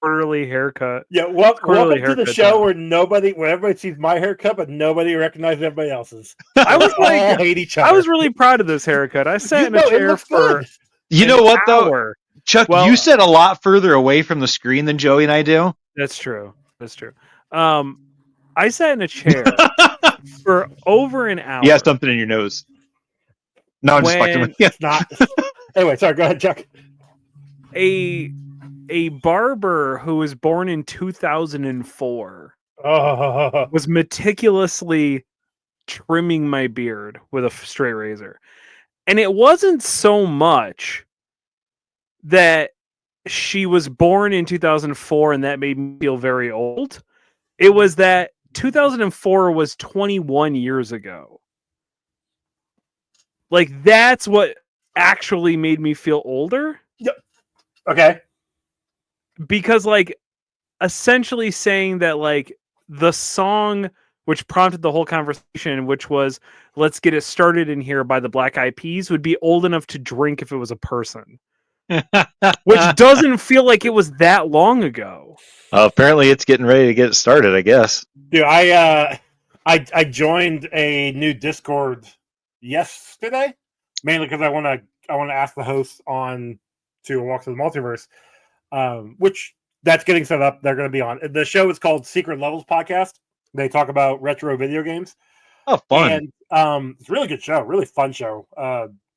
quarterly haircut. Yeah, Quarterly welcome to the haircut show time. where everybody sees my haircut, but nobody recognizes everybody else's. I was All like, hate each I other. was really proud of this haircut. I sat You in a know, it chair looks for good. You an know what though, hour. Chuck? Well, You sit a lot further away from the screen than Joey and I do. that's true. That's true. I sat in a chair for over an hour. You have something in your nose. No, I'm just fucking with you. It's not. Anyway, sorry. Go ahead, Chuck. a barber who was born in 2004 Oh, was meticulously trimming my beard with a straight razor. And it wasn't so much that she was born in 2004 and that made me feel very old. It was that 2004 was 21 years ago. Like, that's what actually made me feel older. okay. Because, like, essentially saying that, like, the song which prompted the whole conversation, which was "Let's Get It Started in Here" by the Black Eyed Peas, would be old enough to drink if it was a person. Which doesn't feel like it was that long ago. Apparently, it's getting ready to get started. I guess. Dude, I joined a new Discord yesterday, mainly because I want to ask the hosts on to Walk to the Multiverse, which that's getting set up. They're going to be on. The show is called Secret Levels Podcast. They talk about retro video games. Oh, fun! And it's a really good show, really fun show.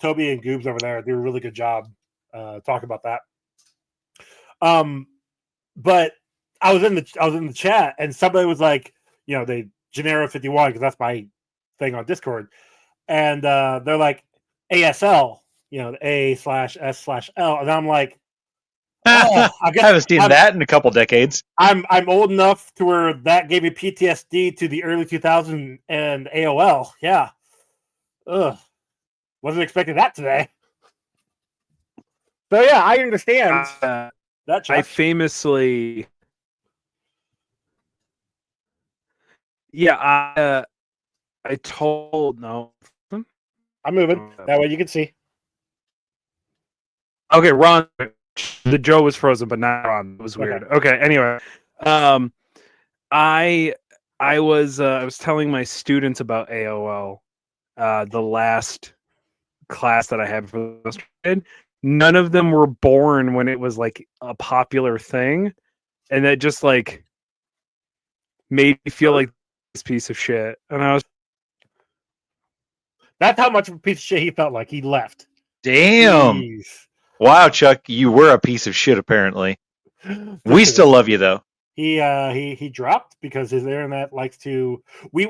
Toby and Goobs over there do a really good job talking about that. But I was in the chat and somebody was like, you know, they Janero 51 because that's my thing on Discord, and they're like ASL, you know, A/S/L, and I'm like, oh, I guess I haven't seen that in a couple decades. I'm old enough to where that gave me PTSD to the early 2000s and AOL. Yeah, ugh, wasn't expecting that today. So yeah, I understand that. I famously, yeah, I told no. I'm moving that way you can see. Okay, Ron. The Joe was frozen, but not Ron. It was weird. Okay. Anyway, I was telling my students about AOL, the last class that I had for this kid. None of them were born when it was like a popular thing, and that just like made me feel like this piece of shit. And I was. That's how much of a piece of shit he felt like. He left. Damn. Jeez. Wow, Chuck, you were a piece of shit. Apparently, we still love you though. He dropped because his internet likes to. We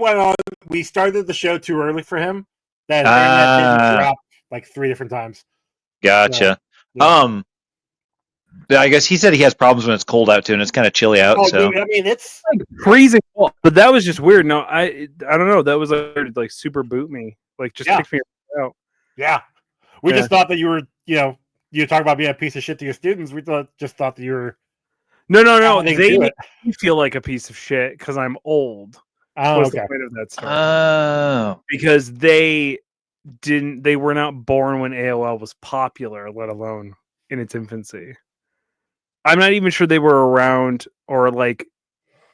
started the show too early for him. That his internet didn't drop like 3 different times. Gotcha. So, yeah. I guess he said he has problems when it's cold out too, and it's kind of chilly out. So dude, I mean, it's like freezing, but that was just weird. No, I don't know. That was like super boot me, like just kicked me out. Yeah, we just thought that you were, you know, you talk about being a piece of shit to your students. We just thought that you were. No. They make me feel like a piece of shit because I'm old. Oh, was the point of that story. Because they were not born when AOL was popular, let alone in its infancy. I'm not even sure they were around or like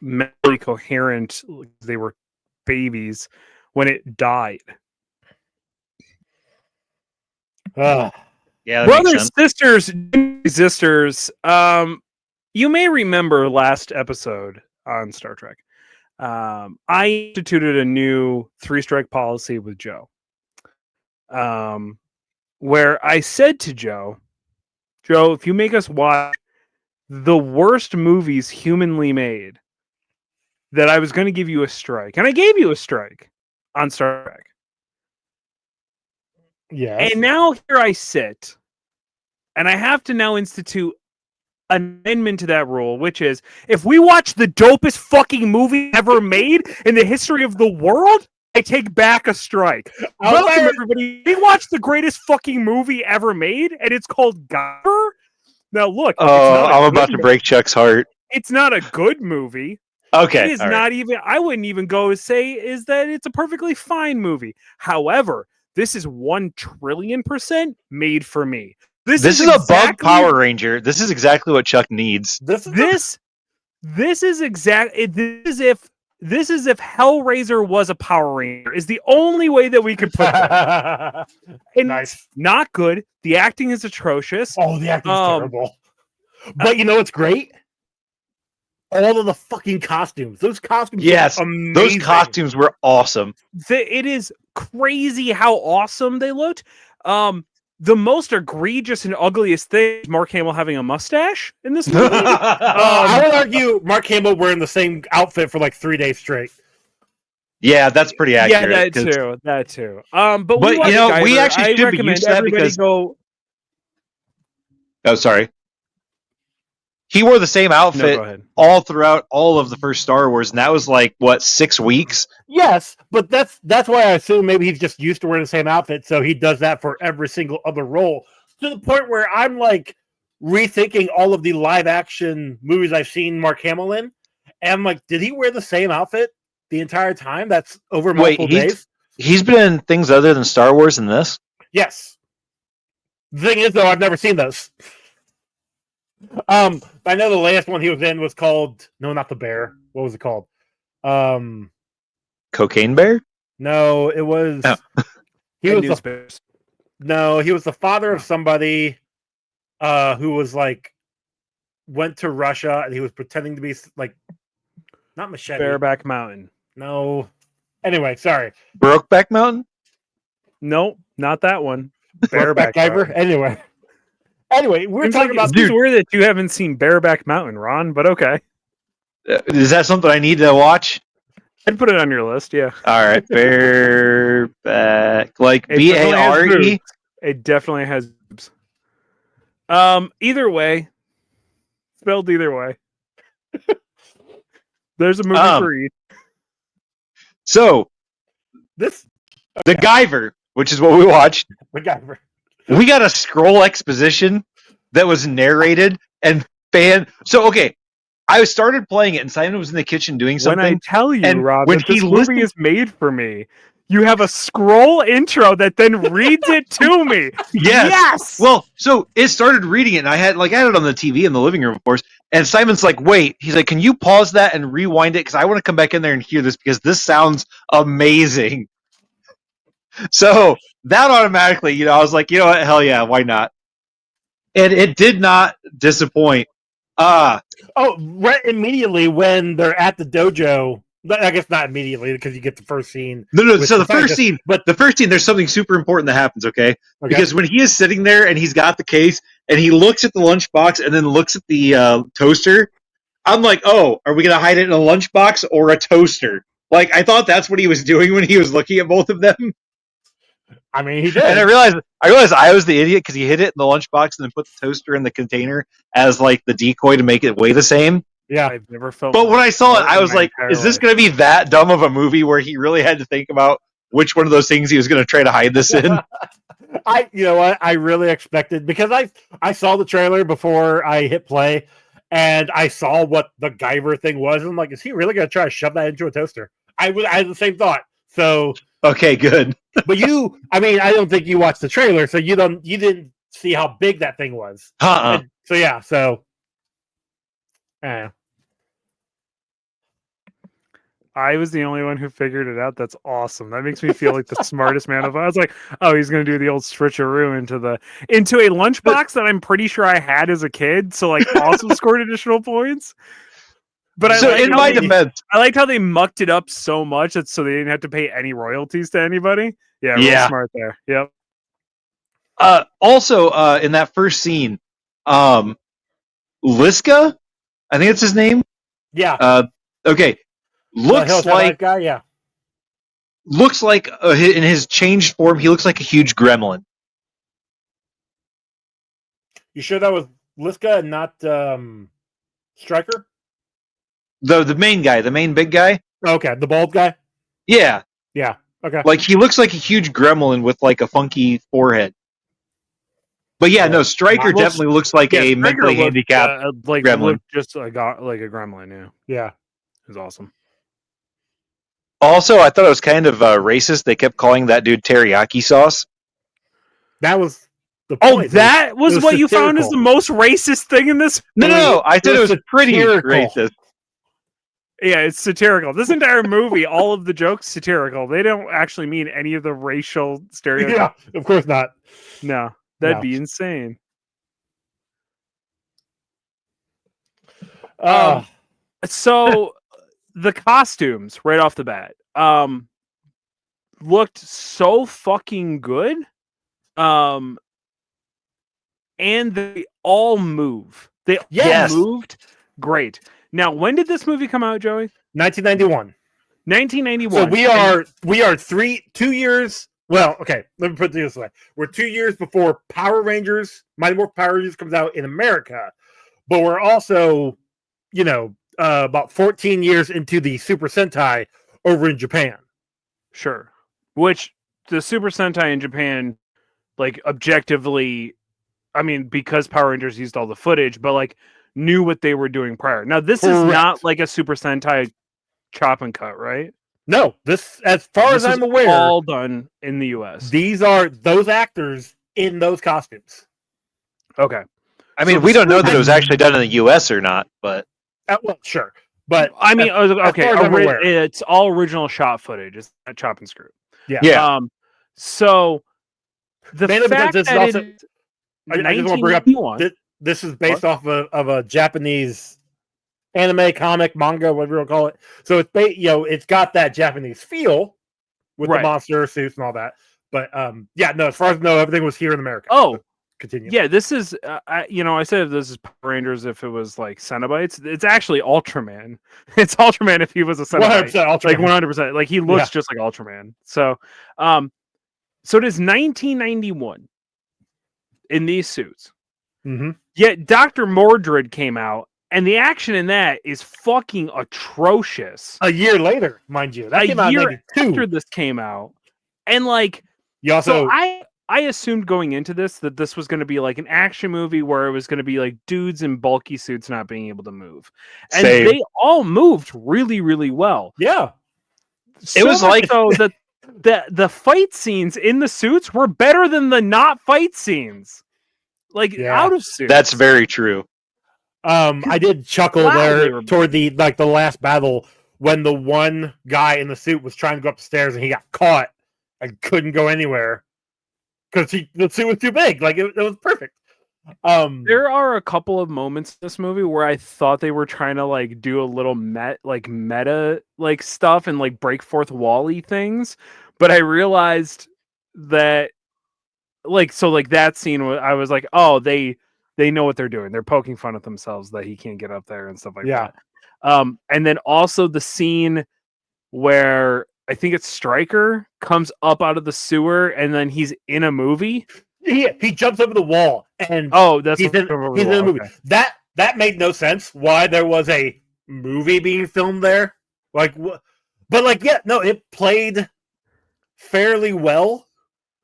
mentally coherent. They were babies when it died. Yeah, brothers, sisters. You may remember last episode on Star Trek. I instituted a new 3-strike policy with Joe. Where I said to Joe, if you make us watch the worst movies humanly made, that I was going to give you a strike. And I gave you a strike on Star Trek. Yes. And now here I sit, and I have to now institute an amendment to that rule, which is if we watch the dopest fucking movie ever made in the history of the world, I take back a strike. Welcome, everybody. We watched the greatest fucking movie ever made, and it's called Guyver. Now, look. I'm about to break Chuck's heart. It's not a good movie. Okay. It is not even, I wouldn't even go and say is that it's a perfectly fine movie. However, this is 1 trillion% made for me. This is above Power Ranger. This is exactly what Chuck needs. This is This is if Hellraiser was a Power Ranger. Is the only way that we could put that. And nice. Not good. The acting is atrocious. Oh, the acting's terrible. But you know what's great? All of the fucking costumes. Those costumes. Yes, amazing. those costumes were awesome. It is crazy how awesome they looked. The most egregious and ugliest thing is Mark Hamill having a mustache in this movie. I would argue Mark Hamill wearing the same outfit for like 3 days straight. Yeah, that's pretty accurate. Yeah, that too. But you know, Guyver. we actually should be used to that because. Oh, sorry. He wore the same outfit all throughout all of the first Star Wars, and that was like, what, 6 weeks? Yes, but that's why I assume maybe he's just used to wearing the same outfit, so he does that for every single other role. To the point where I'm like rethinking all of the live action movies I've seen Mark Hamill in, and I'm like, did he wear the same outfit the entire time? That's over multiple days. He's been in things other than Star Wars in this? Yes. The thing is, though, I've never seen those. I know the last one he was in was called not the Bear. What was it called? Cocaine Bear? No, it was. Oh. He was he was the father of somebody who was like went to Russia and he was pretending to be like not Machete. Bareback Mountain. No. Anyway, sorry. Brokeback Mountain? Nope, not that one. Bareback Guyver. Anyway, we're talking about. It's weird that you haven't seen Bareback Mountain, Ron, but okay. Is that something I need to watch? I'd put it on your list, yeah. All right, Bareback, like B-A-R-E. It definitely has boobs. Either way, spelled either way. There's a movie for each. So, the Guyver, which is what we watched. The Guyver. We got a scroll exposition that was narrated and So, okay, I started playing it, and Simon was in the kitchen doing something. When I tell you, Rob, when that this movie is made for me, you have a scroll intro that then reads it to me. Yes. Well, so it started reading it, and I had it on the TV in the living room, of course. And Simon's like, "Wait," he's like, "Can you pause that and rewind it? Because I want to come back in there and hear this because this sounds amazing." So that automatically, I was like, you know what? Hell yeah, why not? And it did not disappoint. Right immediately when they're at the dojo. I guess not immediately because you get the first scene. No. So the first scene, there's something super important that happens. Okay, because when he is sitting there and he's got the case and he looks at the lunchbox and then looks at the toaster, I'm like, oh, are we gonna hide it in a lunchbox or a toaster? Like I thought that's what he was doing when he was looking at both of them. I mean, he did. And I realized I was the idiot because he hid it in the lunchbox and then put the toaster in the container as like the decoy to make it weigh the same. Yeah, I've never felt. But when I saw it, I was like, "Is this going to be that dumb of a movie where he really had to think about which one of those things he was going to try to hide this in?" You know what? I really expected because I saw the trailer before I hit play, and I saw what the Guyver thing was, and I'm like, "Is he really going to try to shove that into a toaster?" I had the same thought. So okay, good. But I don't think you watched the trailer, so you didn't see how big that thing was. So yeah, I was the only one who figured it out. That's awesome. That makes me feel like the smartest man of all. I was like, oh, he's going to do the old switcheroo into a lunchbox that I'm pretty sure I had as a kid. So like also scored additional points. But in my defense, I liked how they mucked it up so much that so they didn't have to pay any royalties to anybody. Yeah, real smart there. Yep. Also, in that first scene, Liska, I think it's his name. Yeah. Okay. Looks like guy. Yeah. Looks like in his changed form, he looks like a huge gremlin. You sure that was Liska and not Stryker? The main guy, the main big guy. Okay, the bald guy. Yeah. Yeah. Okay. Like he looks like a huge gremlin with like a funky forehead. But yeah, no, Stryker definitely looks like a mentally handicapped gremlin. Just like a gremlin, yeah. Yeah. It was awesome. Also, I thought it was kind of racist. They kept calling that dude teriyaki sauce. That was the Oh, point. that It was what you found as satirical. the most racist thing in this? No. I said it was pretty satirical. racist. Yeah, it's satirical. This entire movie, all of the jokes satirical. They don't actually mean any of the racial stereotypes. Yeah, of course not. No, that'd No. be insane. So the costumes right off the bat looked so fucking good. And they all move. They Yes. all moved great. Now, when did this movie come out, Joey? 1991. 1991. So we are 2 years. Well, okay, let me put it this way: we're 2 years before Power Rangers, Mighty Morphin Power Rangers comes out in America, but we're also, about 14 years into the Super Sentai over in Japan. Sure. Which the Super Sentai in Japan, like objectively, I mean, because Power Rangers used all the footage, but like knew what they were doing prior. Now, this is Correct. not like a Super Sentai chop and cut, right? No, this, as far This as is I'm aware, all done in the U.S. these are those actors in those costumes. Okay. I mean, So we the don't know that Super- it was actually done in the U.S. or not, but Well, sure, but I mean, okay, far as I'm aware. it's all original shot footage. It's not chop and screw. yeah. So the Mainly because fact this is that also- it's I just want to bring up 1991. this is based off of a Japanese anime, comic, manga, whatever you want to call it. So it's it's got that Japanese feel with Right. the monster suits and all that. But no, as far as I know, everything was here in America. Oh, So continue. yeah, this is I said this is Power Rangers if it was like Cenobites. It's actually Ultraman. It's Ultraman if he was a Cenobite. 100% Ultraman. Like 100%. Like he looks just like Ultraman. So so it is 1991 in these suits. Mm-hmm. Yet Dr. Mordred came out, and the action in that is fucking atrocious. A year later, mind you, that came out in year 92. after this came out, and like, You also, so I assumed going into this that this was going to be like an action movie where it was going to be like dudes in bulky suits not being able to move, and Same. they all moved really, really well. yeah, So was much like- so that the fight scenes in the suits were better than the not fight scenes, like Yeah. out of suits. That's very true. I did chuckle Wow, they there were- toward the last battle when the one guy in the suit was trying to go up the stairs and he got caught and couldn't go anywhere because the suit was too big. Like it was perfect. There are a couple of moments in this movie where I thought they were trying to like do a little meta like stuff and like break fourth wall-y things, but I realized that like that scene I was like, oh, they know what they're doing. They're poking fun at themselves that he can't get up there and stuff like Yeah. that. And then also the scene where I think it's Stryker comes up out of the sewer and then he's in a movie. He jumps over the wall and Oh, that's he's in the movie. Okay. That made no sense. Why there was a movie being filmed there? Like, but like, yeah, no, it played fairly well.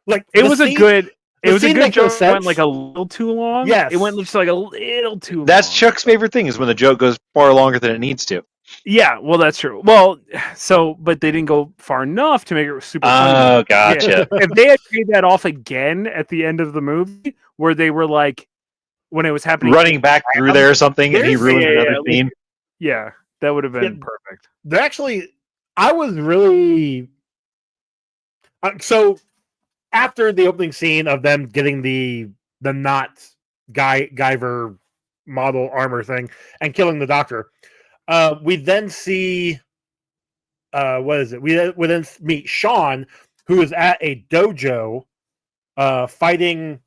Like, It the was a scene- good. It the was a scene good makes no joke. It went sense. like a little too long. Yes. It went just like a little too long. That's Chuck's favorite thing is when the joke goes far longer than it needs to. Yeah, well, that's true. Well, so but they didn't go far enough to make it super funny. Oh, gotcha. If they had paid that off again at the end of the movie, where they were like, when it was happening, Running back through there or something, and he There's- ruined yeah, another yeah, scene. yeah, that would have been Yeah. perfect. They're actually, I was really so after the opening scene of them getting the not Guyver model armor thing and killing the doctor, we then see what is it? We then meet Sean, who is at a dojo fighting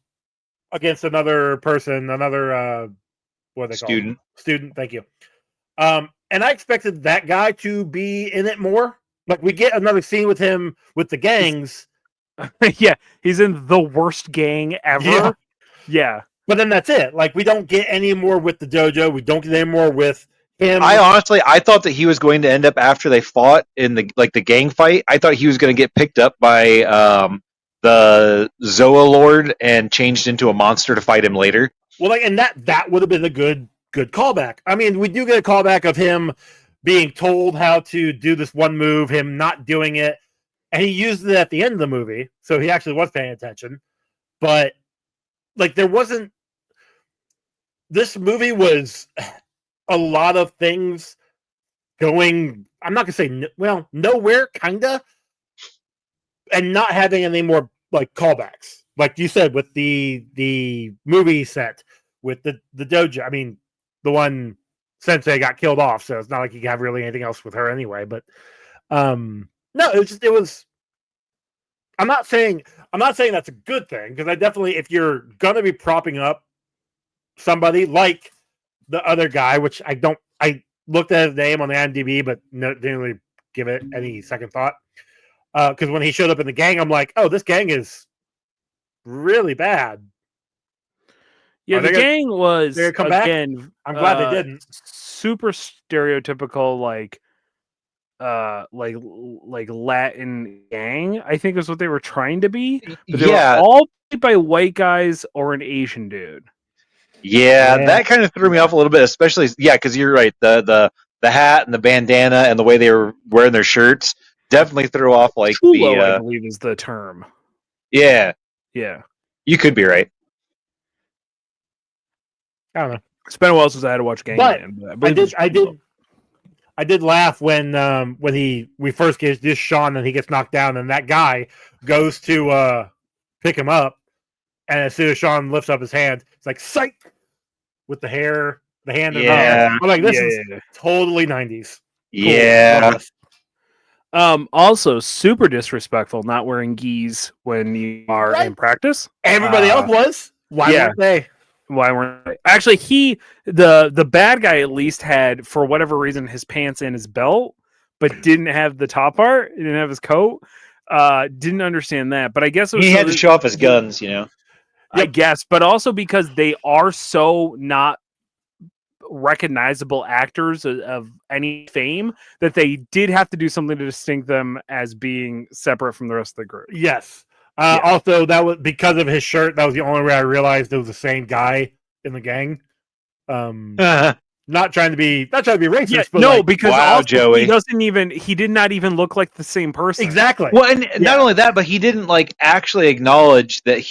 against another person, another what are they called? Student. Thank you. And I expected that guy to be in it more. Like we get another scene with him with the gangs, Yeah, he's in the worst gang ever. Yeah. but then that's it. Like we don't get any more with the dojo. We don't get any more with him. I thought that he was going to end up after they fought in the gang fight. I thought he was going to get picked up by the Zoa Lord and changed into a monster to fight him later. Well, like, and that would have been a good callback. I mean, we do get a callback of him being told how to do this one move, him not doing it, and he used it at the end of the movie, so he actually was paying attention. But like there wasn't. This movie was a lot of things going. I'm not gonna say nowhere, kinda, and not having any more like callbacks, like you said with the movie set with the dojo. I mean, the one sensei got killed off, so it's not like you can have really anything else with her anyway. But no, it was. I'm not saying that's a good thing, because I definitely, if you're gonna be propping up somebody like the other guy, which I looked at his name on the IMDb, but didn't really give it any second thought. Because when he showed up in the gang, I'm like, oh, this gang is really bad. Yeah, the gang was come back? again. I'm glad they didn't. Super stereotypical, like Latin gang, I think is what they were trying to be. But they were all played by white guys or an Asian dude. Yeah, that kind of threw me off a little bit, especially because you're right. The hat and the bandana and the way they were wearing their shirts definitely threw off like Chulo, I believe is the term. Yeah. Yeah. You could be right. I don't know. It's been a while since I had to watch Gangland. I did laugh when we first get this Sean and he gets knocked down and that guy goes to pick him up, and as soon as Sean lifts up his hand, it's like psych with the hair, the hand. Yeah, I'm like, this is totally 90s. Yeah. Cool. Also, super disrespectful not wearing gis when you are in practice. Everybody else was. Why weren't they? Why weren't they? Actually, the bad guy at least had, for whatever reason, his pants in his belt, but didn't have the top part. He didn't have his coat. Didn't understand that, but I guess it was he had to show off his guns, I guess, but also because they are so not recognizable actors of any fame that they did have to do something to distinct them as being separate from the rest of the group. Yes. Also, that was because of his shirt. That was the only way I realized it was the same guy in the gang. Not trying to be racist. Yeah, but no, because wow, also Joey. he did not even look like the same person. Exactly. Well, and not only that, but he didn't actually acknowledge that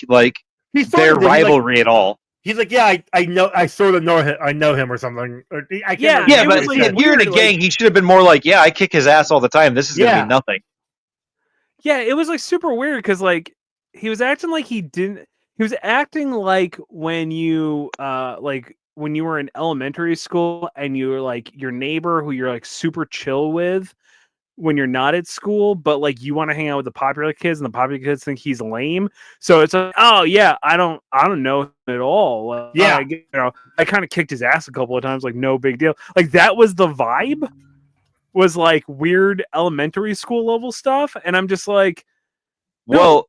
their rivalry at all. He's like, yeah, I know, I sort of know him, I know him or something. Or, but if you're in a gang, he should have been more like, yeah, I kick his ass all the time. This is gonna be nothing. Yeah, it was super weird because he was acting like he didn't. He was acting like when you when you were in elementary school and you were your neighbor who you're super chill with when you're not at school, but you want to hang out with the popular kids and the popular kids think he's lame. So it's like, oh yeah, I don't know him at all. I kind of kicked his ass a couple of times, no big deal. That was the vibe. Was weird elementary school level stuff, and I'm just like, no,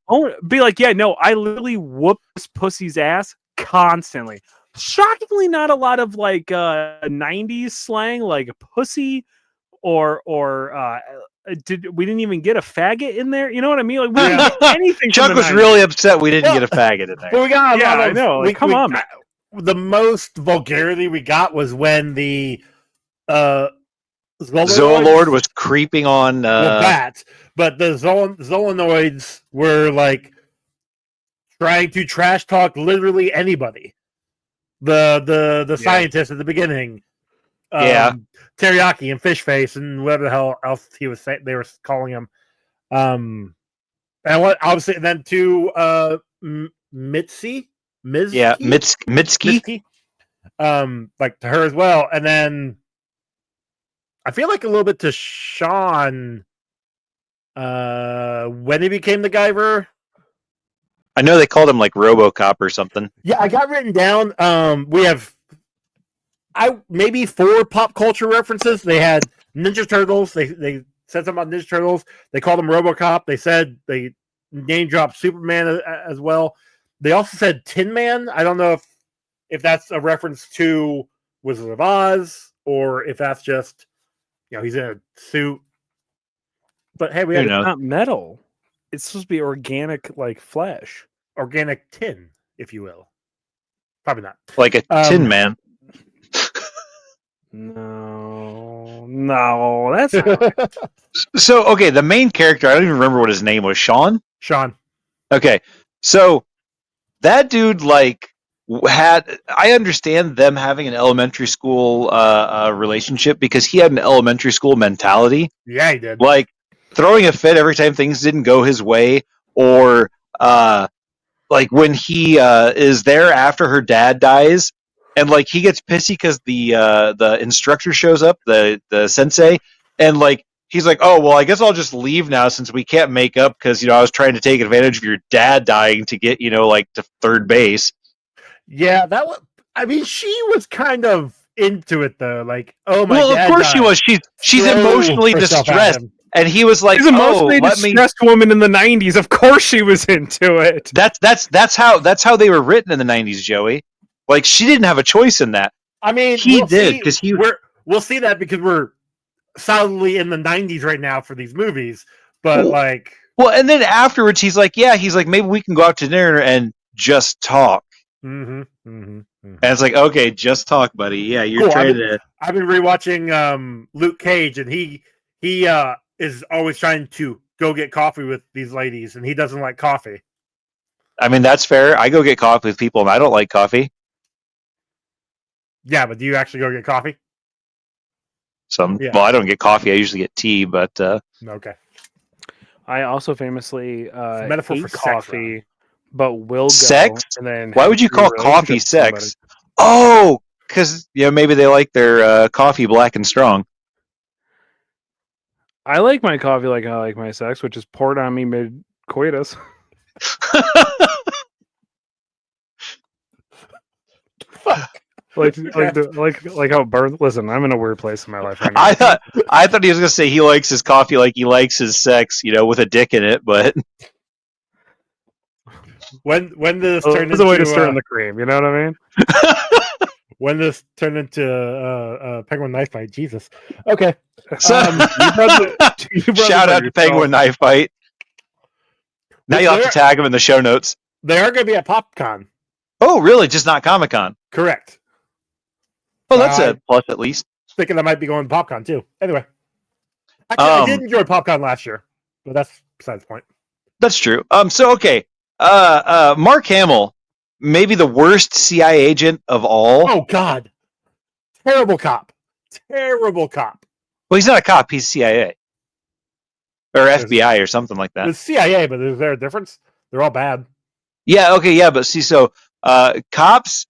be like, yeah, no, I literally whoop this pussy's ass constantly. Shockingly, not a lot of 90s slang like pussy or we didn't even get a faggot in there. You know what I mean? We didn't get anything. Chuck was really upset we didn't get a faggot in there. But we got a lot of. I know. Come on, man. The most vulgarity we got was when the Zoolord was creeping on bats, but the Zolanoids were trying to trash talk literally anybody. The scientist at the beginning, Teriyaki and Fish Face and whatever the hell else he was saying they were calling him, and what obviously and then to Mitzi, Mitski, to her as well, and then. I feel a little bit to Sean when he became the Guyver. I know they called him RoboCop or something. Yeah, I got written down. We have maybe 4 pop culture references. They had Ninja Turtles. They said something about Ninja Turtles. They called him RoboCop. They said they name dropped Superman as well. They also said Tin Man. I don't know if that's a reference to Wizard of Oz or if that's just. He's in a suit. But hey, it's not metal. It's supposed to be organic, flesh. Organic tin, if you will. Probably not. Like a Tin Man. No, that's not. So, okay, the main character, I don't even remember what his name was. Sean? Sean. Okay, so that dude like had. I understand them having an elementary school relationship because he had an elementary school mentality, Yeah, he did. like throwing a fit every time things didn't go his way, or like when he is there after her dad dies, and like he gets pissy because the instructor shows up, the sensei, and like he's like, oh well, I guess I'll just leave now since we can't make up because I was trying to take advantage of your dad dying to get like to third base. Yeah, that was. I mean, she was kind of into it though. Like, oh my. Well, of dad course she died. was. She's Throw emotionally herself at distressed, him. and he was like, She's an emotionally let me. distressed woman in the '90s. Of course, she was into it. That's how they were written in the '90s, Joey. Like she didn't have a choice in that. I mean, He did because we'll see that because we're solidly in the '90s right now for these movies. But like, well, and then afterwards, he's like, maybe we can go out to dinner and just talk. And it's like, okay, just talk, buddy. Yeah, you're cool. trying to. I've been rewatching Luke Cage, and he is always trying to go get coffee with these ladies, and he doesn't like coffee. I mean, that's fair. I go get coffee with people, and I don't like coffee. Yeah, but do you actually go get coffee? Well, I don't get coffee. I usually get tea, but okay. I also famously metaphor hate for coffee, but will go. Sex? And then why would you call coffee sex? Oh, because maybe they like their coffee black and strong. I like my coffee like I like my sex, which is poured on me mid coitus. Fuck. like how birth. Listen, I'm in a weird place in my life right now. I thought he was gonna say he likes his coffee like he likes his sex, with a dick in it. But when this turned into a way to stir in the cream, you know what I mean? When this turned into Penguin Knife Fight, Jesus. Okay. Shout out to Penguin Knife Fight. Now you'll have to tag him in the show notes. They are going to be at PopCon. Oh, really? Just not Comic-Con? Correct. Oh, that's a plus at least. Thinking I might be going to PopCon too. Anyway. Actually, I did enjoy PopCon last year, but that's besides the point. That's true. So, okay. Mark Hamill, maybe the worst CIA agent of all. Oh, God. Terrible cop. Terrible cop. Well, he's not a cop. He's CIA. Or FBI or something like that. It's CIA, but is there a difference? They're all bad. Yeah, okay, yeah, but see, so cops,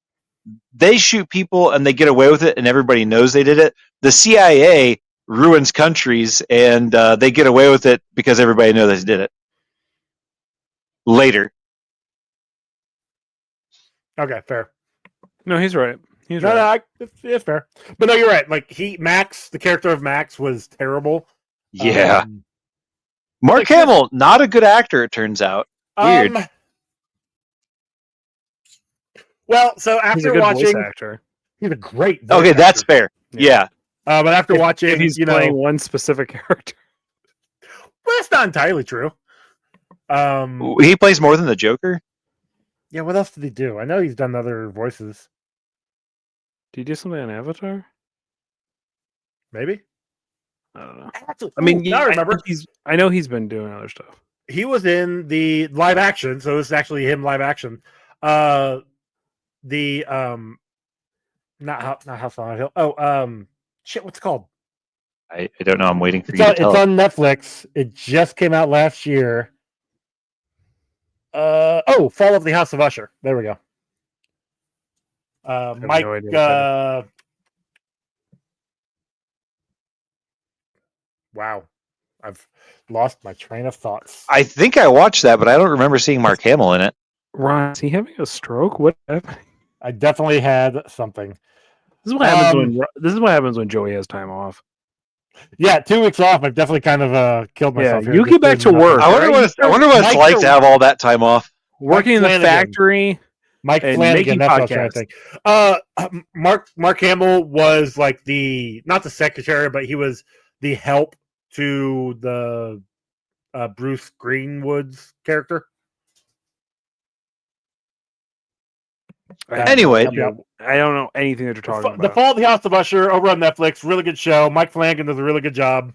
they shoot people and they get away with it and everybody knows they did it. The CIA ruins countries and they get away with it because everybody knows they did it. Later. Okay, fair. No, he's right. It's fair. But no, you're right. Like Max, the character of Max was terrible. Yeah. Mark Hamill, not a good actor, it turns out. Weird. Well, so after watching, voice actor. He's a great voice okay, actor. That's fair. Yeah. But after watching, if he's playing one specific character. Well, that's not entirely true. He plays more than the Joker? Yeah, what else did he do? I know he's done other voices. Did he do something on Avatar? Maybe. I don't know. I mean, I remember. I know he's been doing other stuff. He was in the live action, so it's actually him live action. Not House on Hill. Oh, shit, what's it called? I don't know. I'm waiting for you to tell. It's on Netflix. It just came out last year. Fall of the House of Usher. There we go. Mike. Wow, I've lost my train of thoughts. I think I watched that, but I don't remember seeing Mark Hamill in it. Ron, is he having a stroke? What happened? I definitely had something. This is what happens what happens when Joey has time off. Yeah, 2 weeks off. I've definitely kind of killed myself. Yeah, you get back to work. I wonder what it's like to have all that time off. Working in the factory. Mike Flanagan, that's what I was trying to think. Mark Hamill was like not the secretary, but he was the help to the Bruce Greenwood's character. Anyway, I don't know anything that you're talking about. The Fall of the House of Usher over on Netflix. Really good show. Mike Flanagan does a really good job.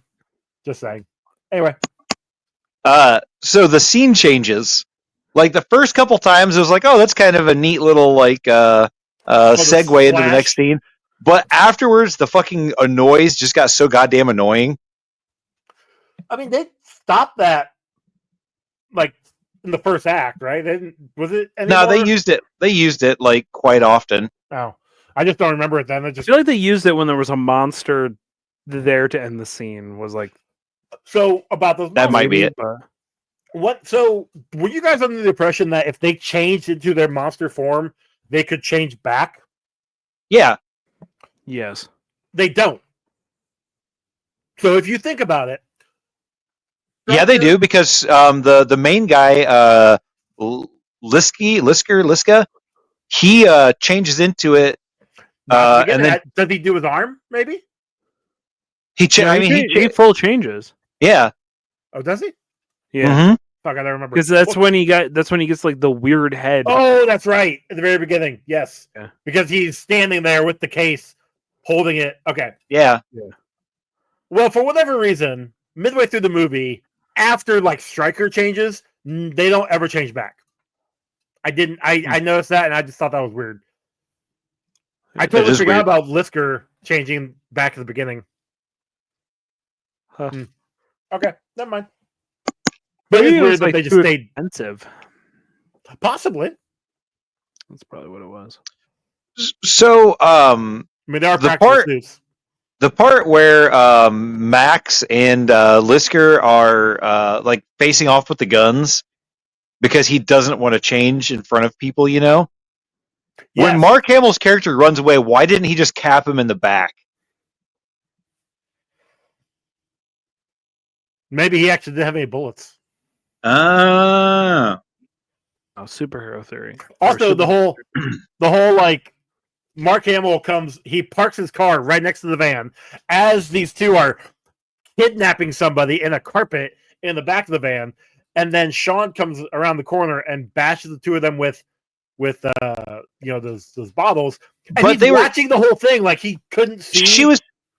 Just saying. Anyway. So the scene changes Like the first couple times, it was like, oh, that's kind of a neat little like segue into the slash. next scene. But afterwards, the fucking noise just got so goddamn annoying. I mean, they stopped that like in the first act, right? They didn't, was it anymore? No, they used it. They used it like quite often. Oh, I just don't remember it then. It I just feel like they used it when there was a monster there to end the scene. Was like so about those. That might be it. but What? So were you guys under the impression that if they changed into their monster form, they could change back? Yeah, yes. They don't. So if you think about it, yeah, they do because the main guy, Liska, he changes into it, and then does he do his arm? Maybe. He full changes. Yeah. Oh, does he? Yeah. Mm-hmm. Fuck, I don't remember. Because that's when he gets like the weird head. Oh, that's right. At the very beginning, yes. Yeah. Because he's standing there with the case, holding it. Okay. Yeah. Well, for whatever reason, midway through the movie, after like Stryker changes, they don't ever change back. I noticed that, and I just thought that was weird. I totally forgot about Lisker changing back at the beginning. Huh. Okay, never mind. But Maybe it weird was that like they just too stayed. expensive. Possibly. That's probably what it was. So, I mean, there are practical suits. The part where Max and Lisker are like facing off with the guns because he doesn't want to change in front of people, you know? Yes. When Mark Hamill's character runs away, why didn't he just cap him in the back? Maybe he actually didn't have any bullets. Oh, superhero theory. Also, the whole like Mark Hamill comes, he parks his car right next to the van as these two are kidnapping somebody in a carpet in the back of the van, and then Sean comes around the corner and bashes the two of them with those bottles. And but he's watching the whole thing like he couldn't see.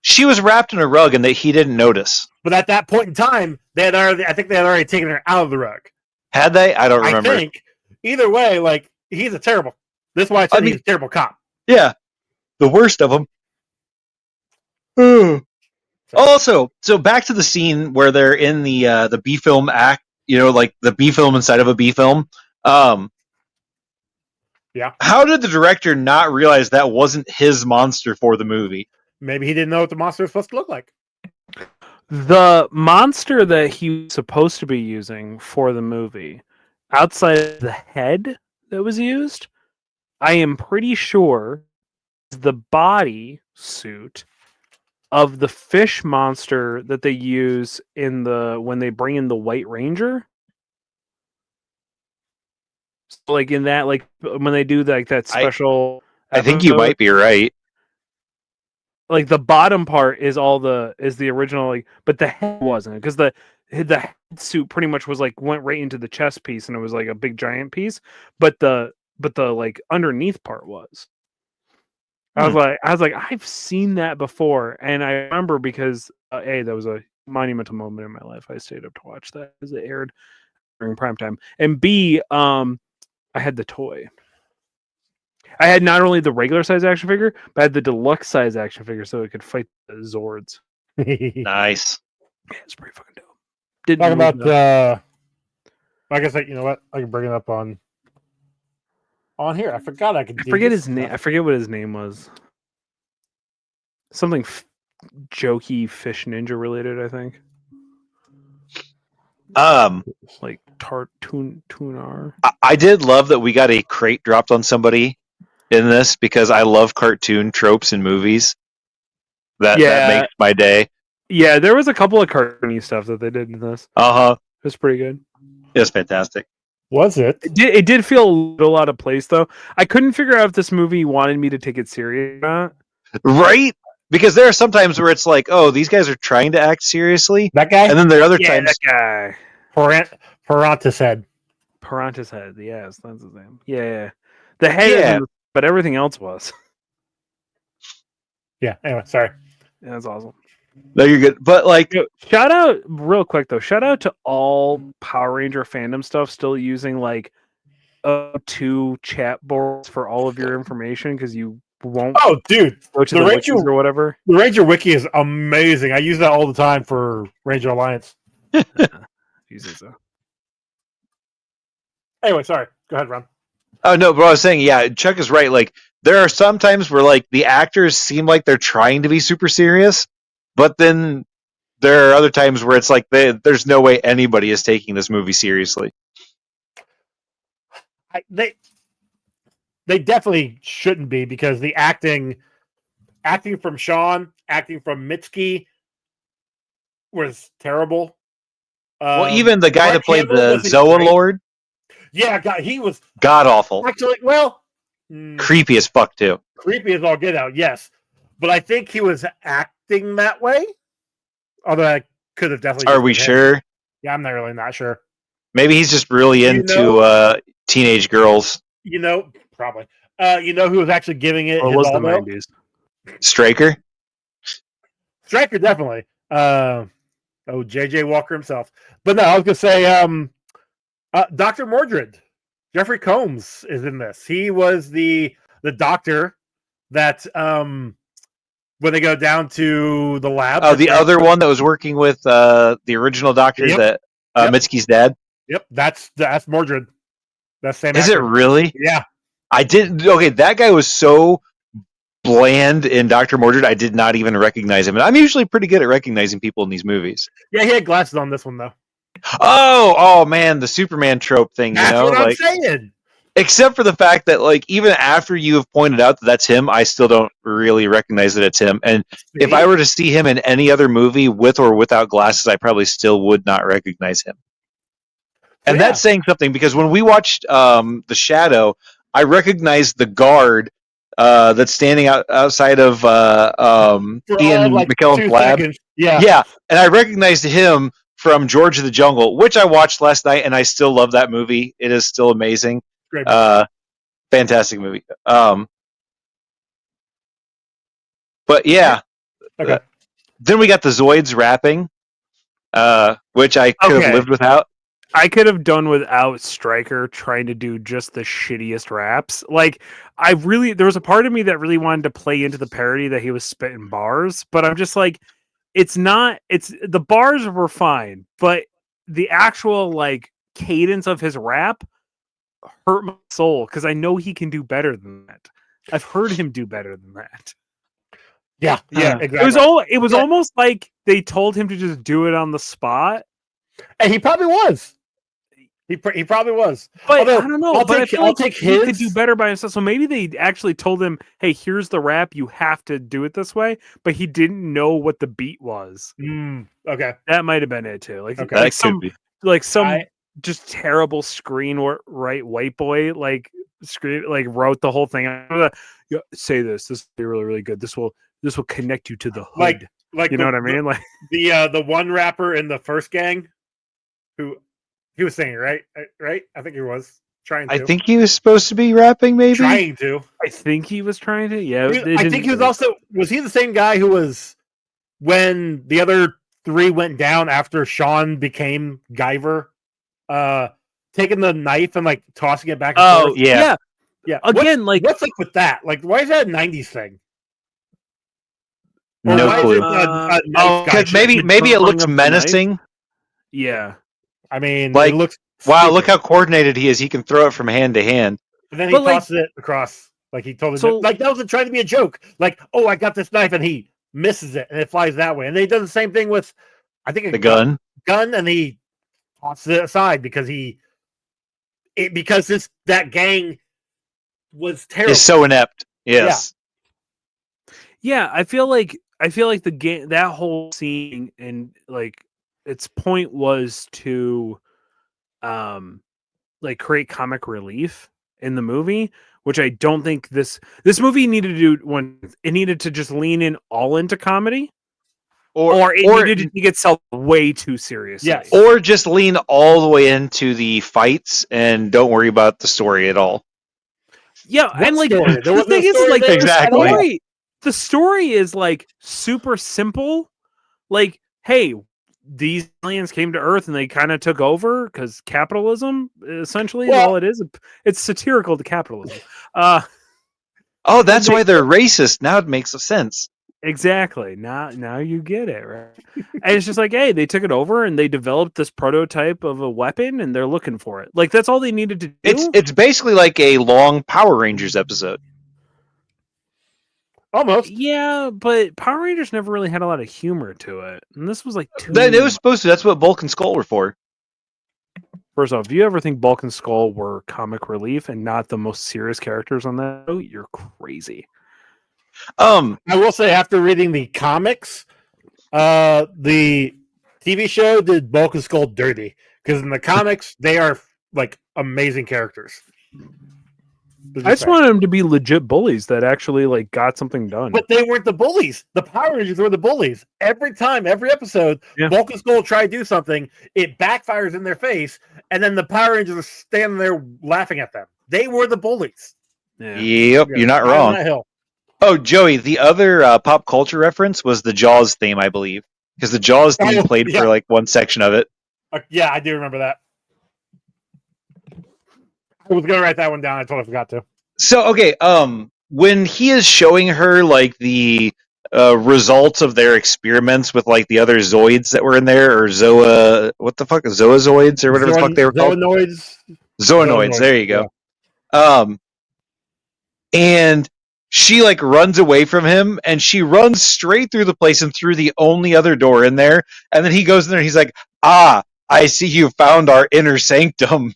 She was wrapped in a rug and that he didn't notice. But at that point in time, I think they had already taken her out of the rug. Had they? I don't remember. I think either way, like he's a terrible. This is why I said he's a terrible cop. Yeah, the worst of them. Also, so back to the scene where they're in the B film act. You know, like the B film inside of a B film. Yeah. How did the director not realize that wasn't his monster for the movie? Maybe he didn't know what the monster was supposed to look like. The monster that he was supposed to be using for the movie, outside of the head that was used, I am pretty sure the body suit of the fish monster that they use when they bring in the White Ranger. So like in that, like when they do like that special I think you might be right. Like the bottom part is the original, like, but the head wasn't, because the head suit pretty much was like went right into the chest piece and it was like a big giant piece, but the like underneath part was. I was like, I've seen that before, and I remember because that was a monumental moment in my life. I stayed up to watch that as it aired during prime time, and B, I had the toy. I had not only the regular size action figure, but I had the deluxe size action figure so it could fight the Zords. Nice. Yeah, it's pretty fucking dope. Talk about like I said, you know what? I can bring it up on here. I forgot I could. I forget his name. I forget what his name was. Something jokey fish ninja related, I think. Like Tunar. I did love that we got a crate dropped on somebody in this because I love cartoon tropes in movies. That makes my day. Yeah, there was a couple of cartoony stuff that they did in this. It was pretty good. It was fantastic. Was it? It did feel a little out of place, though. I couldn't figure out if this movie wanted me to take it serious or not. Right? Because there are some times where it's like, oh, these guys are trying to act seriously. That guy? And then there are other times. That guy. Parantis head. Parantis head, yes, that's his name. Yeah. The head, but everything else was. Yeah, anyway, sorry. Yeah, that's awesome. No, you're good. But like, shout out real quick though. Shout out to all Power Ranger fandom stuff still using like two chat boards for all of your information because you won't Oh, dude, go to the the Ranger- wikis or whatever. the Ranger Wiki is amazing. I use that all the time for Ranger Alliance. You say so. Anyway, sorry. Go ahead, Ron. Oh no, but I was saying, yeah, Chuck is right. Like there are some times where like the actors seem like they're trying to be super serious, but then there are other times where it's like there's no way anybody is taking this movie seriously. They definitely shouldn't be because the acting from Sean, acting from Mitski was terrible. Well, even the guy Mark that played Hamill the wasn't Zoa great. Lord, Yeah, God, he was god awful, actually creepy as fuck too. creepy as all get out. Yes, but I think he was acting that way. Although I could have definitely. Are just we been him. sure? Yeah, I'm not really not sure. Maybe he's just really into teenage girls. Probably. Who was actually giving it Well, it his was the all though? 90s. Striker. Stryker definitely. JJ Walker himself. But no, I was gonna say Dr. Mordred. Jeffrey Combs is in this. He was the doctor that when they go down to the lab. Oh, the other one that was working with the original doctor that Mitski's dad. Yep, that's Mordred. That's same. Is actor. it really? Yeah. I didn't. Okay, that guy was so bland in Dr. Mordred, I did not even recognize him. And I'm usually pretty good at recognizing people in these movies. Yeah, he had glasses on this one though. Oh man, the Superman trope thing. That's what I'm saying. Except for the fact that, like, even after you have pointed out that that's him, I still don't really recognize that it's him. And if I were to see him in any other movie with or without glasses, I probably still would not recognize him. And that's saying something because when we watched The Shadow, I recognized the guard that's standing outside of Ian McKellen's lab. Seconds. Yeah. Yeah, and I recognized him from George of the Jungle, which I watched last night, and I still love that movie. It is still amazing. Great movie. Fantastic movie. But yeah. Okay. Then we got the Zoids rapping, which I could have lived without. I could have done without Stryker trying to do just the shittiest raps. Like, there was a part of me that really wanted to play into the parody that he was spitting bars, but I'm just like, the bars were fine, but the actual, like, cadence of his rap hurt my soul because I know he can do better than that. I've heard him do better than that. Yeah, exactly. It was almost like they told him to just do it on the spot. And he probably was. He probably was. But although, I don't know. I'll take his. He could do better by himself. So maybe they actually told him, "Hey, here's the rap. You have to do it this way." But he didn't know what the beat was. Okay, that might have been it too. Like, okay. That could be. Like some just terrible right white boy wrote the whole thing. Say this. This will be really, really good. This will connect you to the hood. Like you know what I mean? Like the one rapper in the first gang who. He was singing, right? Right? I think he was trying to. I think he was supposed to be rapping, maybe? Trying to. I think he was trying to, yeah. I think he was also... Was he the same guy who was... When the other three went down after Sean became Guyver, taking the knife and, like, tossing it back and forth? Yeah. Again, what's up with that? Like, why is that a 90s thing? No clue. Because maybe it looks menacing. Yeah. I mean, like, it looks wow, look how coordinated he is. He can throw it from hand to hand. And then he tosses it across. Like he told him, like that wasn't trying to be a joke. Like, oh, I got this knife, and he misses it, and it flies that way. And then he does the same thing with, I think, the gun, and he tosses it aside because that gang was terrible. It's so inept. Yes. Yeah, I feel like the game, that whole scene, and like its point was to like create comic relief in the movie, which I don't think this movie needed to do. When it needed to just lean in all into comedy, or it needed to take itself way too seriously. Yes. Or just lean all the way into the fights and don't worry about the story at all. Yeah, and like the thing is, like, exactly. The story is like super simple. Like, hey, these aliens came to Earth and they kind of took over because capitalism essentially is Well- all it is. It's satirical to capitalism. Oh, that's why they're racist. Now it makes sense. Exactly. Now you get it, right? And it's just like, hey, they took it over and they developed this prototype of a weapon and they're looking for it. Like that's all they needed to do. It's basically like a long Power Rangers episode. Almost. Yeah, but Power Rangers never really had a lot of humor to it. And this was like too It was supposed to. That's what Bulk and Skull were for. First off, do you ever think Bulk and Skull were comic relief and not the most serious characters on that show? You're crazy. I will say, after reading the comics, the TV show did Bulk and Skull dirty because in the comics they are like amazing characters. I just wanted them to be legit bullies that actually like got something done. But they weren't the bullies. The Power Rangers were the bullies. Every time, every episode, Yeah. Bulk and Skull try to do something, it backfires in their face, and then the Power Rangers are standing there laughing at them. They were the bullies. Yeah. Yep, you're not Down wrong. that hill. Oh, Joey, the other pop culture reference was the Jaws theme, I believe, because the Jaws theme Oh, played yeah. for like one section of it. Yeah, I do remember that. I was gonna write that one down. I totally forgot to. So okay, when he is showing her like the results of their experiments with like the other Zoids that were in there, or what the fuck, Zoazoids or whatever the fuck they were called, Zoonoids. Zoonoids. There you go. And she like runs away from him, and she runs straight through the place and through the only other door in there. And then he goes in there, and he's like, "Ah, I see you found our inner sanctum."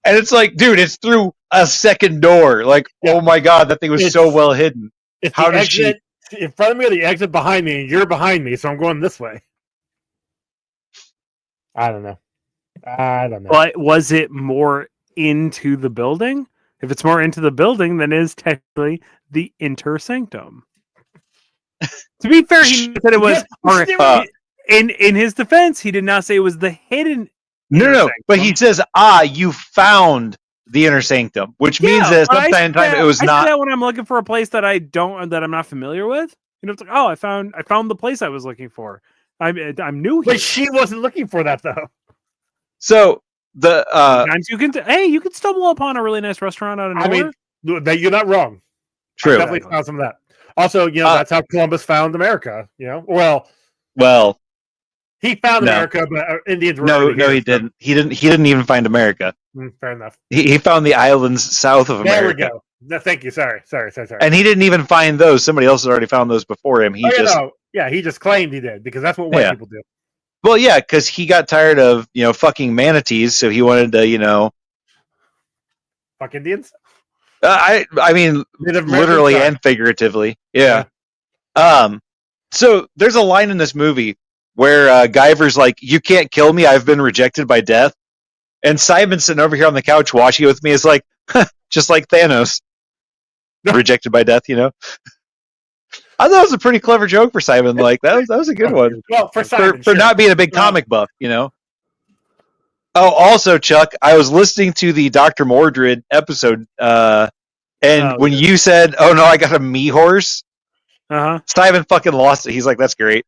And it's like, dude, it's through a second door. Like, Yeah. oh my god, that thing was so well hidden. It's How the did she- exit in front of me or the exit behind me, and you're behind me, so I'm going this way. I don't know. But was it more into the building? If it's more into the building, then it is technically the inter sanctum. To be fair, he said it was. Yeah, In his defense, he did not say it was the hidden. No, inner but he sanctum. says, you found the inner sanctum, which means that but I sometime say it was I say not. that when I'm looking for a place that I'm not familiar with. You know, it's like, oh, I found the place I was looking for. I'm new here. But she wasn't looking for that though. So the Sometimes you can stumble upon a really nice restaurant out of I nowhere. mean, you're not wrong. true. I definitely found some of that. Also, that's how Columbus found America. Well, he found No. America, but Indians were No, already here, he so- didn't. He didn't even find America. Fair enough. He found the islands south of There America. we go. No, thank you. Sorry. And he didn't even find those. Somebody else had already found those before him. He he just claimed he did because that's what white people do. Well, yeah, because he got tired of fucking manatees, so he wanted to Fuck Indians. I mean Native Americans, literally sorry. and figuratively, yeah. So there's a line in this movie where Guyver's like, "You can't kill me. I've been rejected by death." And Simon sitting over here on the couch watching it with me is like, just like Thanos, rejected by death. I thought it was a pretty clever joke for Simon. Like that was a good one. Well, for Simon, For sure. not being a big comic buff. Oh, also, Chuck, I was listening to the Dr. Mordred episode, and when you said, "Oh no, I got a me horse," Simon fucking lost it. He's like, "That's great."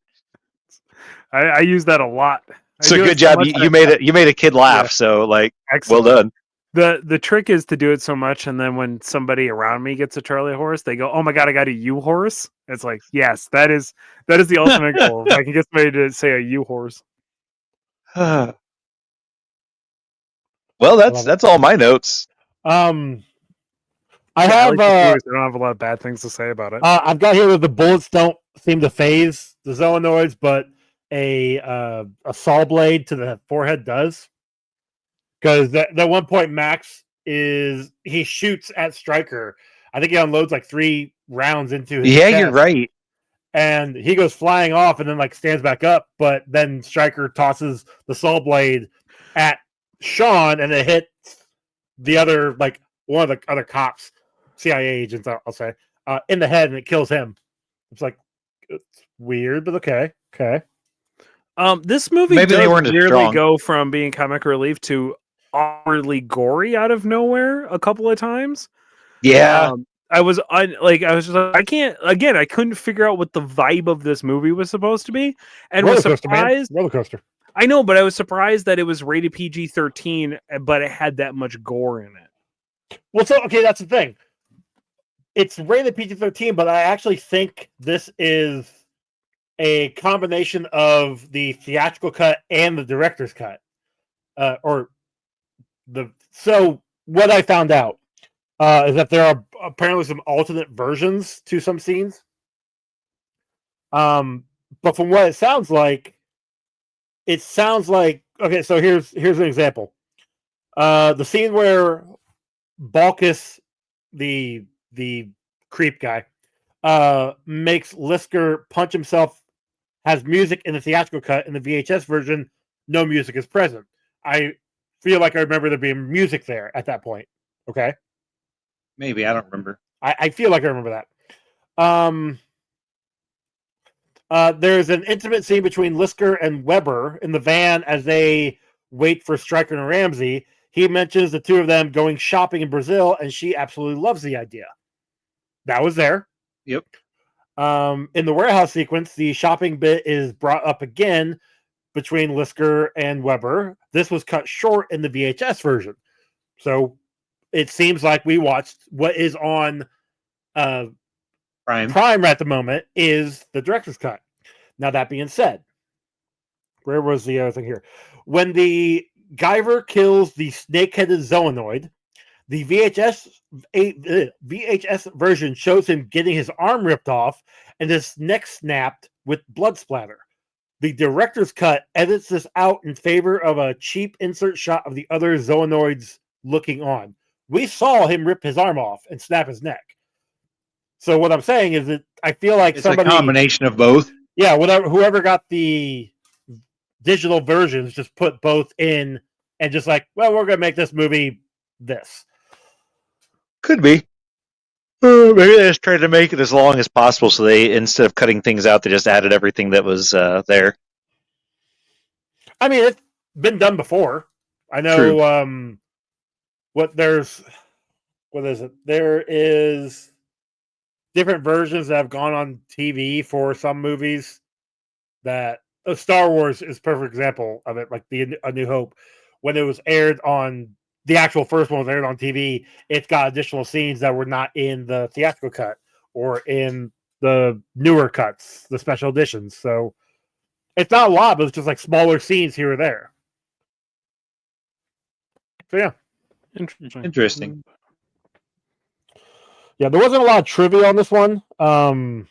I use that a lot. So good job. You made it. You made a kid laugh. Yeah. So Excellent. well done. The trick is to do it so much, and then when somebody around me gets a Charlie horse, they go, "Oh my god, I got a U horse." It's like, yes, that is the ultimate goal. If I can get somebody to say a U horse. Well, that's all my notes. I I have. don't have a lot of bad things to say about it. I've got here that the bullets don't seem to phase the Zoonoids, but a saw blade to the forehead does. Because at one point, Max he shoots at Stryker. I think he unloads like 3 rounds into his chest, You're right. and he goes flying off and then like stands back up. But then Stryker tosses the saw blade at Sean, and it hits the other one of the other cops, CIA agents, I'll say, in the head, and it kills him. It's like it's weird, but okay. This movie Maybe they does weren't as weirdly strong. go from being comic relief to awkwardly gory out of nowhere a couple of times. Yeah. I was just like, I couldn't figure out what the vibe of this movie was supposed to be, and was Roller coaster, man. surprised. Roller coaster. I know, but I was surprised that it was rated PG-13, but it had that much gore in it. Well, so okay, that's the thing. It's rated PG-13, but I actually think this is a combination of the theatrical cut and the director's cut. So what I found out is that there are apparently some alternate versions to some scenes. But from what it sounds like okay. So here's an example. The scene where Balkus, the creep guy, makes Lisker punch himself, has music in the theatrical cut. In the VHS version, no music is present. I feel like I remember there being music there at that point. Okay. Maybe I don't remember. I feel like I remember that. There's an intimate scene between Lisker and Weber in the van as they wait for Stryker and Ramsey. He mentions the two of them going shopping in Brazil, and she absolutely loves the idea. That was there. Yep. In the warehouse sequence, the shopping bit is brought up again between Lisker and Weber. This was cut short in the VHS version. So it seems like we watched what is on Prime at the moment is the director's cut. Now, that being said, where was the other thing here? When the Guyver kills the snake-headed Zoonoid, the VHS version shows him getting his arm ripped off and his neck snapped with blood splatter. The director's cut edits this out in favor of a cheap insert shot of the other Zoonoids looking on. We saw him rip his arm off and snap his neck. So what I'm saying is that I feel like it's a combination of both. Yeah, whoever got the digital versions just put both in and just like, well, we're going to make this movie this. Could be. Maybe they just tried to make it as long as possible, so they, instead of cutting things out, they just added everything that was there. I mean, it's been done before. I know. True. What is it? There is different versions that have gone on TV for some movies. That Star Wars is a perfect example of it. Like A New Hope, when it was aired on the actual first one was aired on TV, it's got additional scenes that were not in the theatrical cut or in the newer cuts, the special editions. So it's not a lot, but it's just like smaller scenes here or there. So yeah. Interesting. Yeah, there wasn't a lot of trivia on this one. Although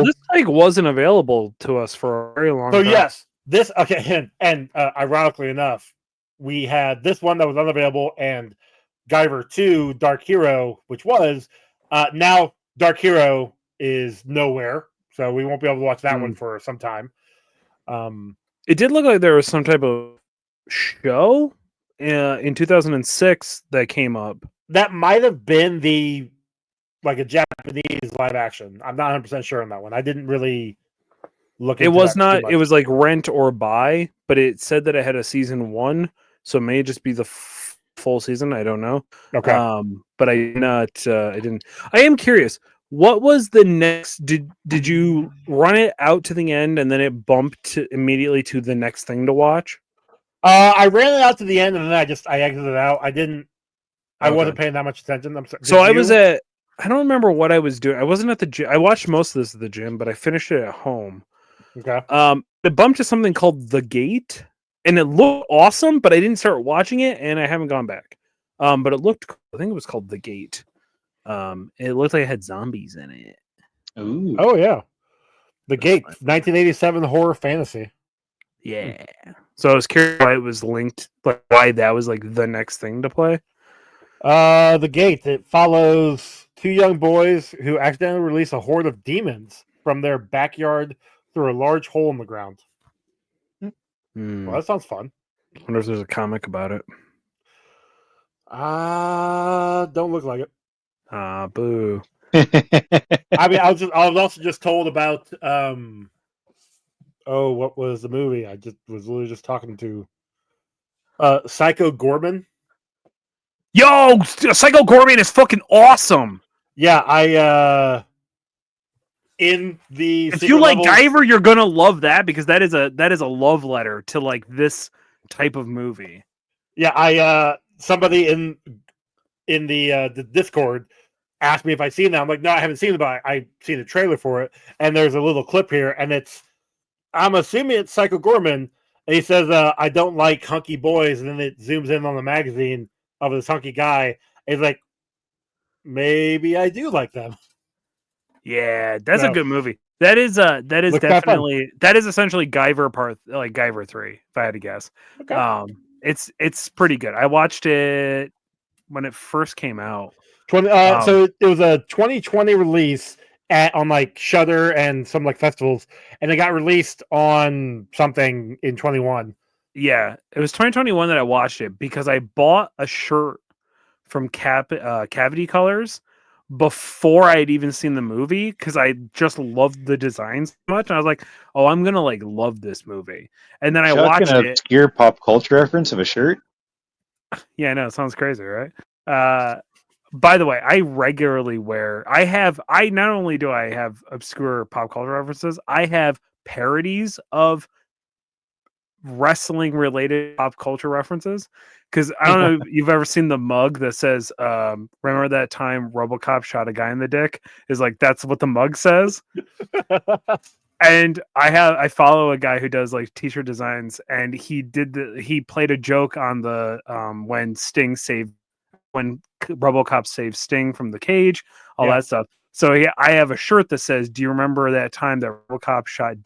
this wasn't available to us for a very long time. So yes, this and ironically enough, we had this one that was unavailable and Guyver 2 Dark Hero, which was now Dark Hero is nowhere, so we won't be able to watch that one for some time. It did look like there was some type of show in 2006 that came up. That might have been a Japanese live action. I'm not 100% sure on that one. I didn't really look into it. Was that not. too much. It was like rent or buy, but it said that it had a season 1, so it may just be the full season. I don't know. Okay. But I didn't. I am curious. What was the next? Did you run it out to the end and then it bumped immediately to the next thing to watch? I ran it out to the end and then I exited out. I didn't. I wasn't paying that much attention. I'm sorry. So I was at. I don't remember what I was doing. I wasn't at the gym. I watched most of this at the gym, but I finished it at home. Okay. It bumped to something called The Gate, and it looked awesome, but I didn't start watching it, and I haven't gone back. But it looked. I think it was called The Gate. It looked like it had zombies in it. Ooh. Oh yeah, The Gate, 1987 horror fantasy. Yeah. So I was curious why it was linked, like why that was like the next thing to play. The Gate. It follows two young boys who accidentally release a horde of demons from their backyard through a large hole in the ground. Well, that sounds fun. I wonder if there's a comic about it. Don't look like it. Boo. I mean, I was also just told about what was the movie? I was literally just talking to Psycho Gorman. Yo, Psycho Gorman is fucking awesome. Yeah, I in the If secret you like levels, Guyver, you're gonna love that because that is a love letter to like this type of movie. yeah, I somebody in the Discord asked me if I'd seen that. I'm like, no, I haven't seen it, but I've seen the trailer for it. And there's a little clip here, and I'm assuming it's Psycho Gorman, and he says, I don't like hunky boys, and then it zooms in on the magazine of this hunky guy. And he's like, maybe I do like them. Yeah, that's a So, good movie. That is looks kinda fun. definitely that is essentially Guyver part like Guyver 3, if I had to guess. Okay. It's pretty good. I watched it when it first came out. 20 so it was a 2020 release on like Shudder and some like festivals, and it got released on something in 21. Yeah, it was 2021 that I watched it because I bought a shirt from Cavity Colors before I had even seen the movie because I just loved the designs so much. And I was like, "Oh, I'm gonna like love this movie." And then I watched an it. obscure pop culture reference of a shirt. Yeah, I know it sounds crazy, right? By the way, I regularly wear. I not only do I have obscure pop culture references, I have parodies of wrestling related pop culture references. Because I don't know if you've ever seen the mug that says, "Remember that time RoboCop shot a guy in the dick?" Is like that's what the mug says. And I follow a guy who does like t-shirt designs, and he played a joke on the when RoboCop saved Sting from the cage, all that stuff. So I have a shirt that says, "Do you remember that time that RoboCop shot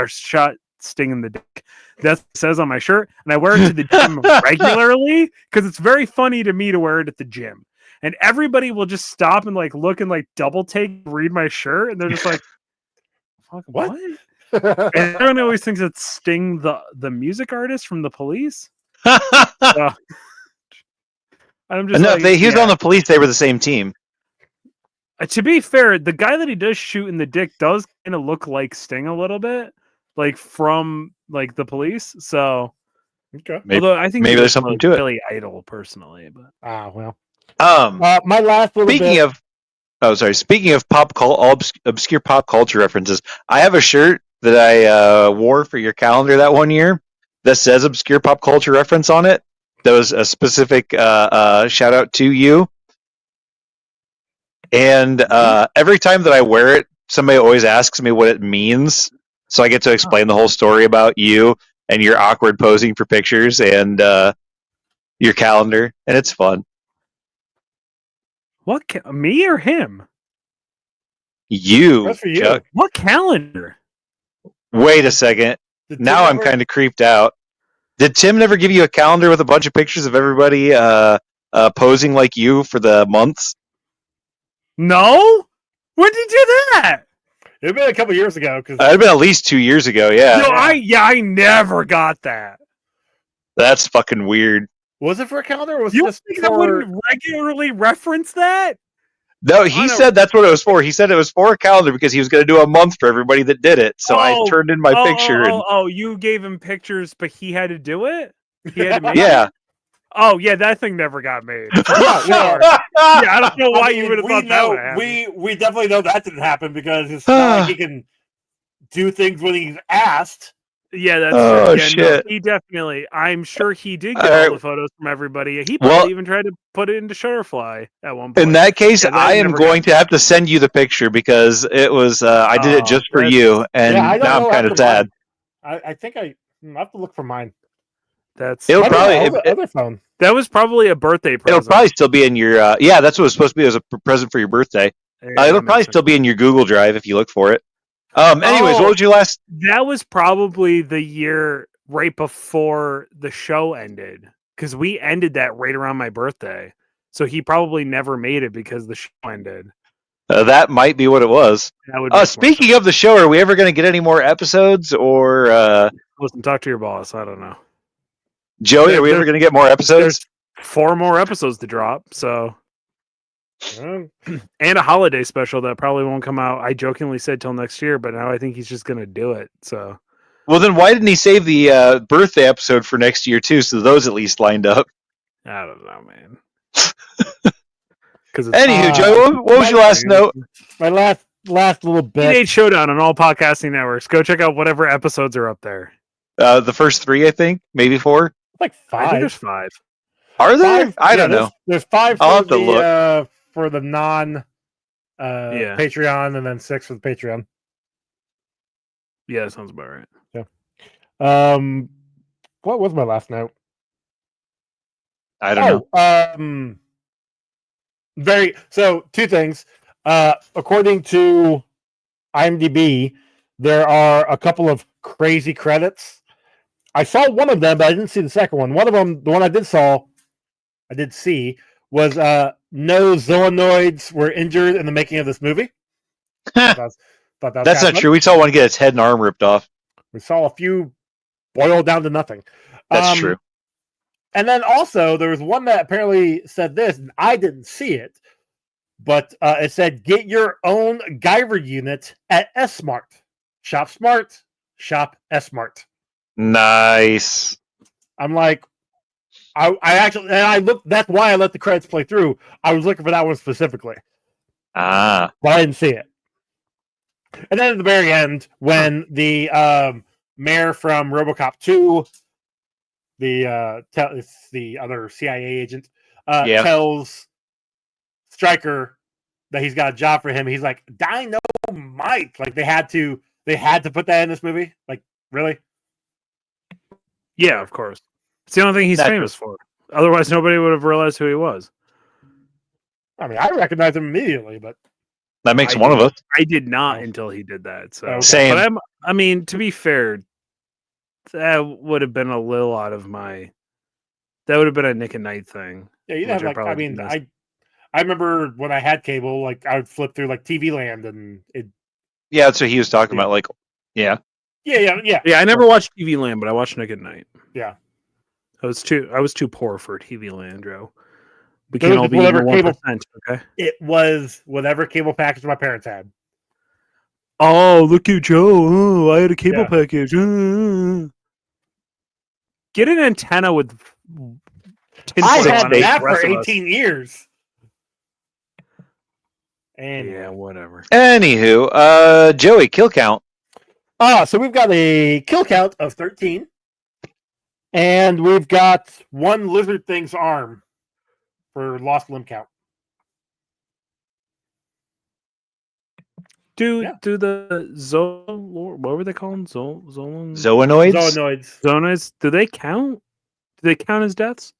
shot Sting in the dick?" That says on my shirt, and I wear it to the gym regularly because it's very funny to me to wear it at the gym. And everybody will just stop and like look and like double take, read my shirt, and they're just like, "Fuck, what?" And everyone always thinks it's Sting, the music artist from the Police. So, I'm just No, he was on the Police. They were the same team. To be fair, the guy that he does shoot in the dick does kind of look like Sting a little bit, like from like the Police. So, Okay. although I think maybe there's something to it. Billy Idol personally, but Well. My last little speaking of obscure pop culture references, I have a shirt that I wore for your calendar that one year that says obscure pop culture reference on it. That was a specific shout out to you. And every time that I wear it, somebody always asks me what it means. So I get to explain the whole story about you and your awkward posing for pictures and your calendar, and it's fun. what me or him? You, That's for you. Chuck. What calendar? Wait a second. Now I'm kind of creeped out. Did Tim never give you a calendar with a bunch of pictures of everybody posing like you for the months? No. When did you do that? It'd been a couple years ago because It'd been at least 2 years ago. Yeah, No, I never got that. that's fucking weird. Was it for a calendar? Or was You it just think I wouldn't regularly reference that? No, he said that's what it was for. He said it was for a calendar because he was going to do a month for everybody that did it. So I turned in my picture. You gave him pictures, but he had to do it? He had to make Yeah. it? Oh, yeah, that thing never got made. Yeah, I don't know why you would have thought that would happen. We definitely know that didn't happen because it's not like he can do things when he's asked. Yeah, that's true. yeah, Shit. No, he definitely. I'm sure he did get all the photos from everybody. He probably even tried to put it into Shutterfly at one point. In that case, I am going to have to send you the picture because it was I did it just for you, and now I'm kind of sad. I think I have to look for mine. It'll probably other phone. That was probably a birthday present. It'll probably still be in your yeah. That's what it was supposed to be as a present for your birthday. It'll probably still be in your Google Drive if you look for it. Anyways, what was your last? That was probably the year right before the show ended because we ended that right around my birthday. So he probably never made it because the show ended. That might be what it was. Speaking of the show, are we ever going to get any more episodes or? Listen, talk to your boss. I don't know. Joey, are we ever going to get more episodes? There's 4 more episodes to drop, so. And a holiday special that probably won't come out. I jokingly said till next year, but now I think he's just going to do it. So, well, then why didn't he save the birthday episode for next year too? So those at least lined up. I don't know, man. Because Anywho, Joe, what was your last note? My last little bit. Teenage Showdown on all podcasting networks. Go check out whatever episodes are up there. The first 3, I think, maybe 4. Like I think there's 5. 5. Are there? Five? I don't know. There's 5 I'll for have to look. for the non Yeah. Patreon, and then 6 for the Patreon. Yeah, that sounds about right. What was my last note? I don't know. Two things. According to IMDb, there are a couple of crazy credits. I saw one of them, but I didn't see the second one. One of them, the one I did see, was no Zoonoids were injured in the making of this movie. That's not true. We saw one get its head and arm ripped off. We saw a few boil down to nothing. That's true. And then also, there was one that apparently said this, and I didn't see it, but it said, get your own Guyver unit at S-Mart. Shop smart, shop S-Mart. Nice. I'm like, I looked, that's why I let the credits play through. I was looking for that one specifically. Ah. But I didn't see it. And then at the very end, when the mayor from RoboCop 2, it's the other CIA agent, tells Stryker that he's got a job for him. He's like, Dynamite! Like they had to put that in this movie. Like, really? Yeah, of course. It's the only thing he's famous for. Otherwise, nobody would have realized who he was. I mean, I recognize him immediately, but that makes one of us. I did not until he did that. So same. But I mean, to be fair, that would have been a little out of my. That would have been a Nick and Knight thing. Yeah, you have like. I mean, I remember when I had cable, like I would flip through like TV Land, and it. Yeah, that's what he was talking about. Like, yeah. Yeah. I never watched TV Land, but I watched Nick at Night. Yeah. I was too poor for TV Land, Joe. We can't all be whatever cable. Okay. It was whatever cable package my parents had. Oh, look at Joe! Oh, I had a cable package. Get an antenna with. I had that for 18 years. And yeah, whatever. Anywho, Joey, kill count. So we've got a kill count of 13. And we've got one lizard thing's arm for lost limb count. Do the what were they called? Zoonoids? Zoonoids. Do they count? Do they count as deaths?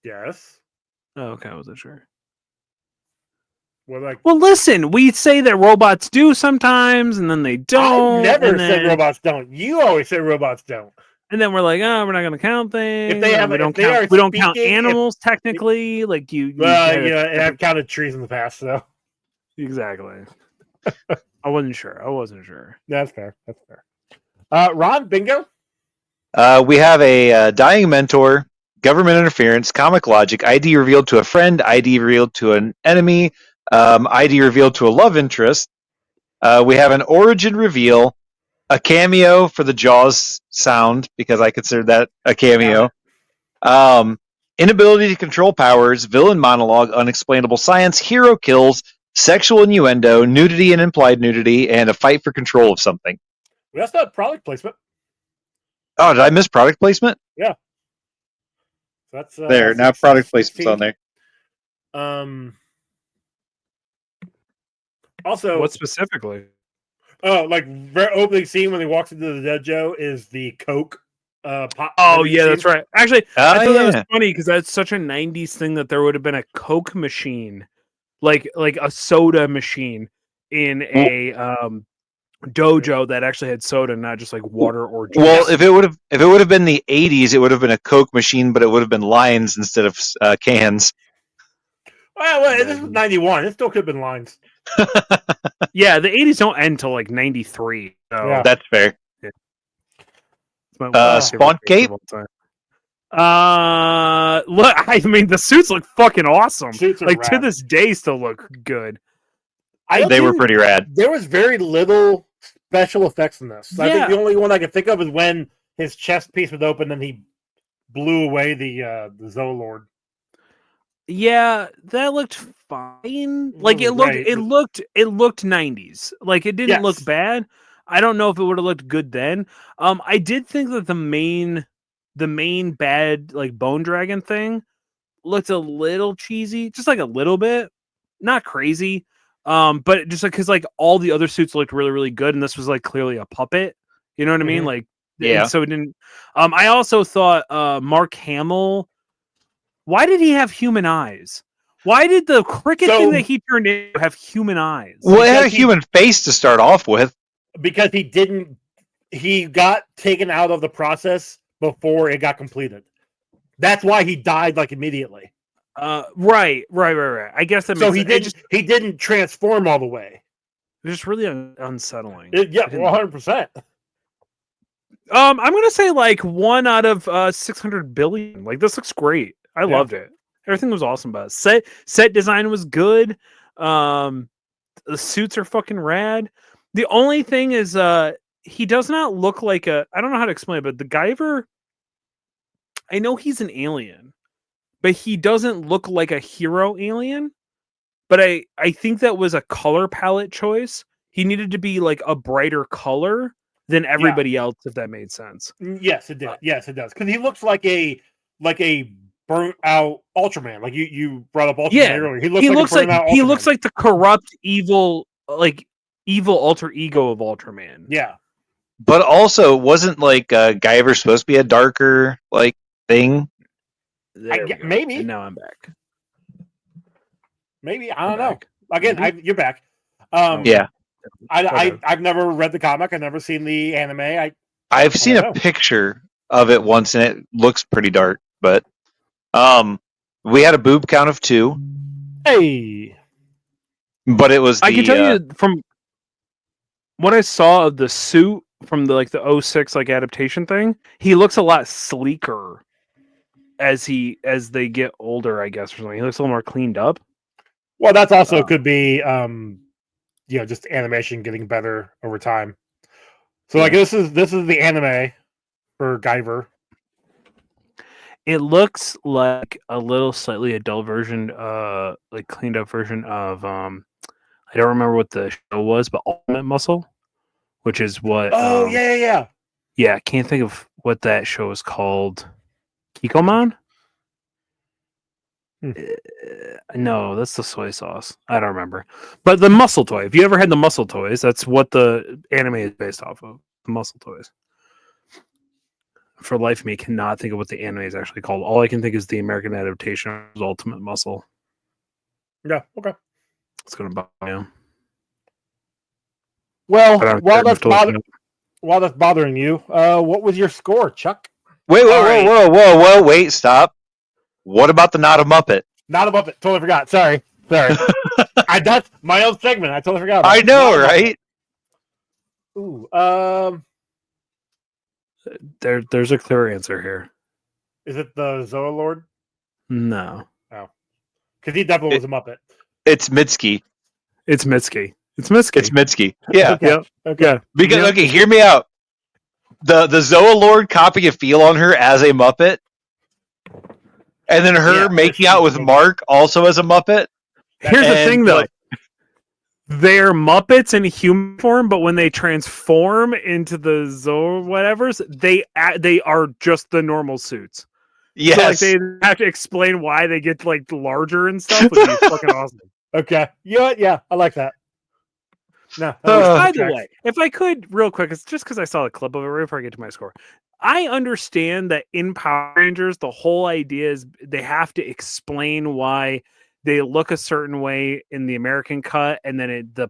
Yes. Oh, okay, I wasn't sure. Well, listen, we say that robots do sometimes, and then they don't. I never said robots don't. You always say robots don't. And then we're like, we're not going to count things. If they have, we don't count animals technically. Like I've counted trees in the past, so exactly. I wasn't sure. That's fair. Ron, bingo. We have a dying mentor, government interference, comic logic, ID revealed to a friend, ID revealed to an enemy, ID revealed to a love interest. We have an origin reveal, a cameo for the Jaws sound, because I consider that a cameo. Inability to control powers, villain monologue, unexplainable science, hero kills, sexual innuendo, nudity and implied nudity, and a fight for control of something. Well, that's not product placement. Oh, did I miss product placement? Yeah. That's there. Now product placement's on there. Also, what specifically? Oh, like very opening scene when he walks into the dojo is the Coke pop. Oh yeah, that's right. Actually, I thought that was yeah. funny because that's such a '90s thing that there would have been a Coke machine, like a soda machine in a dojo that actually had soda, not just like water or juice. Well, if it would have been the '80s, it would have been a Coke machine, but it would have been lines instead of cans. Well, this was '91. It still could have been lines. Yeah, the '80s don't end till like '93. So Yeah. That's fair. Spawn Cape. Look, I mean, the suits look fucking awesome. Suits are like rad. to this day, still look good. They were pretty rad. There was very little special effects in this. I think the only one I can think of is when his chest piece was open and he blew away the Zoolord. Yeah, that looked fine. Like wasn't great, it but- looked 90s. Like it didn't look Yes. bad. I don't know if it would have looked good then. I did think that the main bad like bone dragon thing looked a little cheesy, just like a little bit, not crazy. But just like because like all the other suits looked really really good, and this was like clearly a puppet. You know what I mean? Mhm. Like, Yeah. and so it didn't. I also thought Mark Hamill. Why did he have human eyes? Why did the cricket So- thing that he turned into have human eyes? Well, it had a Because he- human face to start off with. because he got taken out of the process before it got completed. That's why he died like immediately. Right. I guess that So makes he sense. he didn't transform all the way. It just really unsettling. Yeah, I didn't- 100%. I'm gonna say like 1 out of 600 billion. Like this looks great. I loved it. Everything was awesome about it. Set design was good. The suits are fucking rad. The only thing is he does not look like a, I don't know how to explain it, but the Guyver, I know he's an alien, but he doesn't look like a hero alien. But I think that was a color palette choice. He needed to be like a brighter color than everybody else, if that made sense. Yes, it did. Yes, it does. Because he looks like a burnt out Ultraman. Like you brought up Ultraman Yeah, earlier. He He looks like a burnt out he Ultraman. looks like the corrupt evil alter ego of Ultraman. Yeah. But also, wasn't like Guyver supposed to be a darker like thing? There we go. maybe. And now I'm back. Maybe. I don't I'm know. back. Again, you're back. Yeah, I've never read the comic. I've never seen the anime. I've seen don't a know. picture of it once, and it looks pretty dark. But we had a boob count of 2, Hey. but it was the I can tell you from what I saw of the suit from the the 06 like adaptation thing, he looks a lot sleeker as they get older, I guess, or something. He looks a little more cleaned up. Well, that's also could be just animation getting better over time. So like this is the anime for Guyver. It looks like a little slightly adult version, like cleaned up version of I don't remember what the show was, but Ultimate Muscle, which is what Yeah. I can't think of what that show is called. Kikomon? No, that's the soy sauce. I don't remember. But the muscle toy. If you ever had the muscle toys, that's what the anime is based off of. The muscle toys. For life of me, cannot think of what the anime is actually called. All I can think is the American adaptation of Ultimate Muscle. Yeah, okay. It's gonna bother you. Well, But I'm while certain that's to look it up. while that's bothering you, what was your score, Chuck? wait, all right. whoa, wait, stop. What about the Not a Muppet? Not above it. Totally forgot. Sorry. That's my own segment. I totally forgot. About I it. know, Not a right? Muppet. Ooh. There's a clear answer here. Is it the Zoolord? No. Because he definitely was a Muppet. It's Mitski. It's Mitski. It's Mitski. It's Mitski. Yeah. Okay. Yep. Okay. Yeah. Because Yeah. okay, hear me out. The Zoolord copying a feel on her as a Muppet, and then her Yeah, making out with Mark also as a Muppet. Here's the And, thing, though. like, They're Muppets in human form, but when they transform into the whatevers, they are just the normal suits. yes, So, like, they have to explain why they get like larger and stuff. Would be fucking awesome. Okay. You know what? Yeah, I like that. No. By the way, if I could, real quick, it's just because I saw the clip of it right before I get to my score. I understand that in Power Rangers, the whole idea is they have to explain why they look a certain way in the American cut, and then the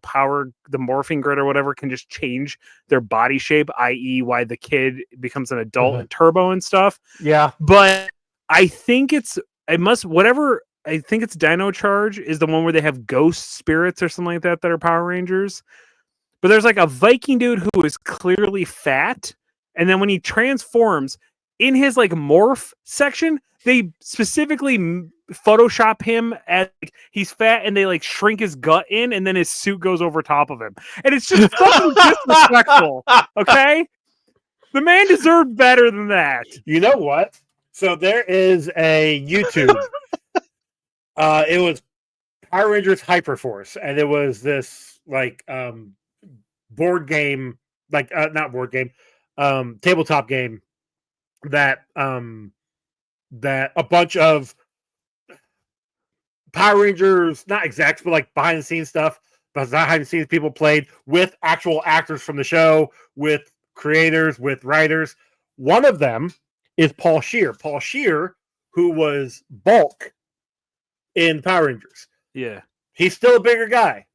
morphing grid or whatever can just change their body shape, i.e., why the kid becomes an adult and turbo and stuff. Yeah. But I think I think it's Dino Charge is the one where they have ghost spirits or something like that are Power Rangers. But there's like a Viking dude who is clearly fat, and then when he transforms in his like morph section, they specifically Photoshop him as he's fat, and they like shrink his gut in, and then his suit goes over top of him, and it's just fucking disrespectful. Okay, the man deserved better than that. You know what? So there is a YouTube It was Power Rangers Hyperforce, and it was this like board game, like not board game, tabletop game that that a bunch of Power Rangers, not execs, but like behind the scenes stuff, behind the scenes people played with actual actors from the show, with creators, with writers. One of them is Paul Scheer. Paul Scheer, who was Bulk in Power Rangers. Yeah. He's still a bigger guy.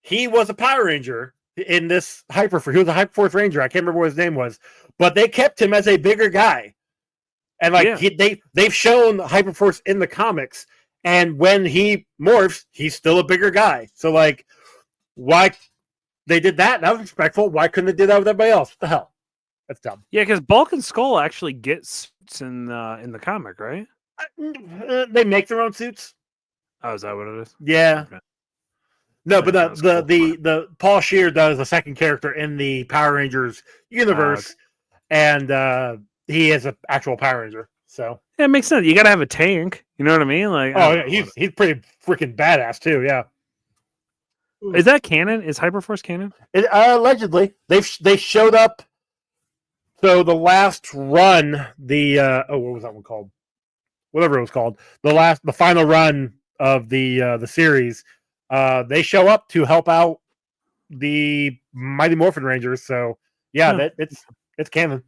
He was a Power Ranger in this Hyperforce. He was a Hyperforce Ranger. I can't remember what his name was, but they kept him as a bigger guy. And like they've shown Hyperforce in the comics, and when he morphs, he's still a bigger guy. So like, why they did that? That was respectful. Why couldn't they do that with everybody else? What the hell? That's dumb. Yeah, because Bulk and Skull actually get suits in the comic, right? They make their own suits. Oh, is that what it is? Yeah. Okay. No, but That was cool. the Paul Scheer does the second character in the Power Rangers universe, and he is an actual Power Ranger. So Yeah, it makes sense. You got to have a tank. You know what I mean? Like, oh yeah, he's pretty freaking badass too. Yeah. Is that canon? Is Hyperforce canon? Allegedly, they showed up. So the last run, what was that one called? Whatever it was called, the final run of the series, they show up to help out the Mighty Morphin Rangers. So yeah, it's canon.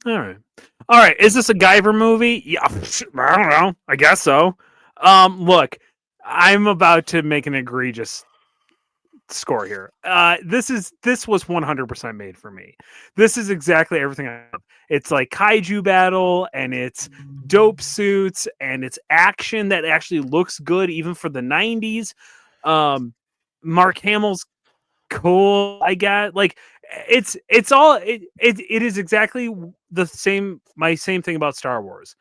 All right. Is this a Guyver movie? Yeah, I don't know. I guess so. Look, I'm about to make an egregious score here. This was 100% made for me. This is exactly everything I love. It's like kaiju battle, and it's dope suits, and it's action that actually looks good even for the 90s. Mark Hamill's cool. I got like it is exactly the same. My same thing about Star Wars.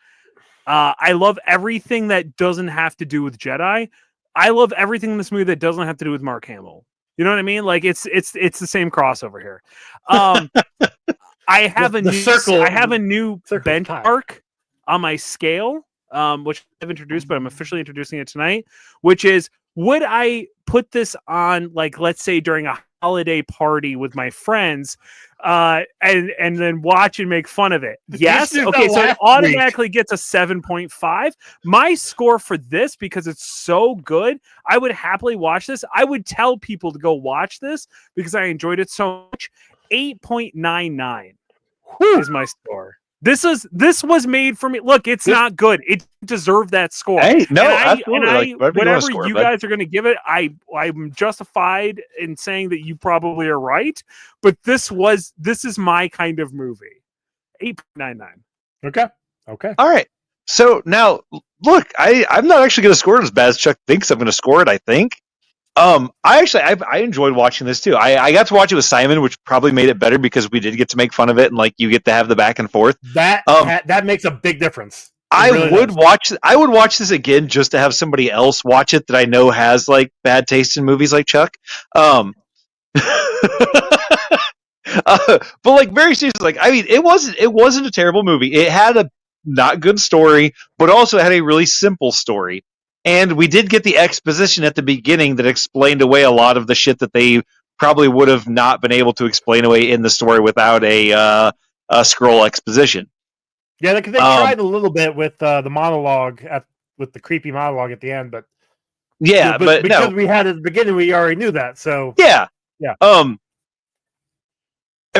I love everything that doesn't have to do with Jedi. I love everything in this movie that doesn't have to do with Mark Hamill. You know what I mean? Like it's the same crossover here. I have a new benchmark on my scale, which I've introduced, but I'm officially introducing it tonight, which is, would I put this on, like, let's say during a holiday party with my friends, and then watch and make fun of it? Yes. Okay, so it automatically gets a 7.5. My score for this, because it's so good, I would happily watch this. I would tell people to go watch this because I enjoyed it so much. 8.99 is my score. This was made for me. Look, it's not good. It deserved that score. Hey, no, absolutely. Whatever you guys are going to give it, I'm justified in saying that you probably are right. But this is my kind of movie. 8.99. Okay. All right. So now, look, I'm not actually going to score it as bad as Chuck thinks I'm going to score it. I think. I enjoyed watching this too. I got to watch it with Simon, which probably made it better because we did get to make fun of it, and like you get to have the back and forth. That makes a big difference. I would watch this again just to have somebody else watch it that I know has like bad taste in movies like Chuck. But like very seriously, like I mean, it wasn't a terrible movie. It had a not good story, but also had a really simple story. And we did get the exposition at the beginning that explained away a lot of the shit that they probably would have not been able to explain away in the story without a scroll exposition. Yeah, because they tried a little bit with the monologue with the creepy monologue at the end, but but because we had it at the beginning, we already knew that. So yeah. I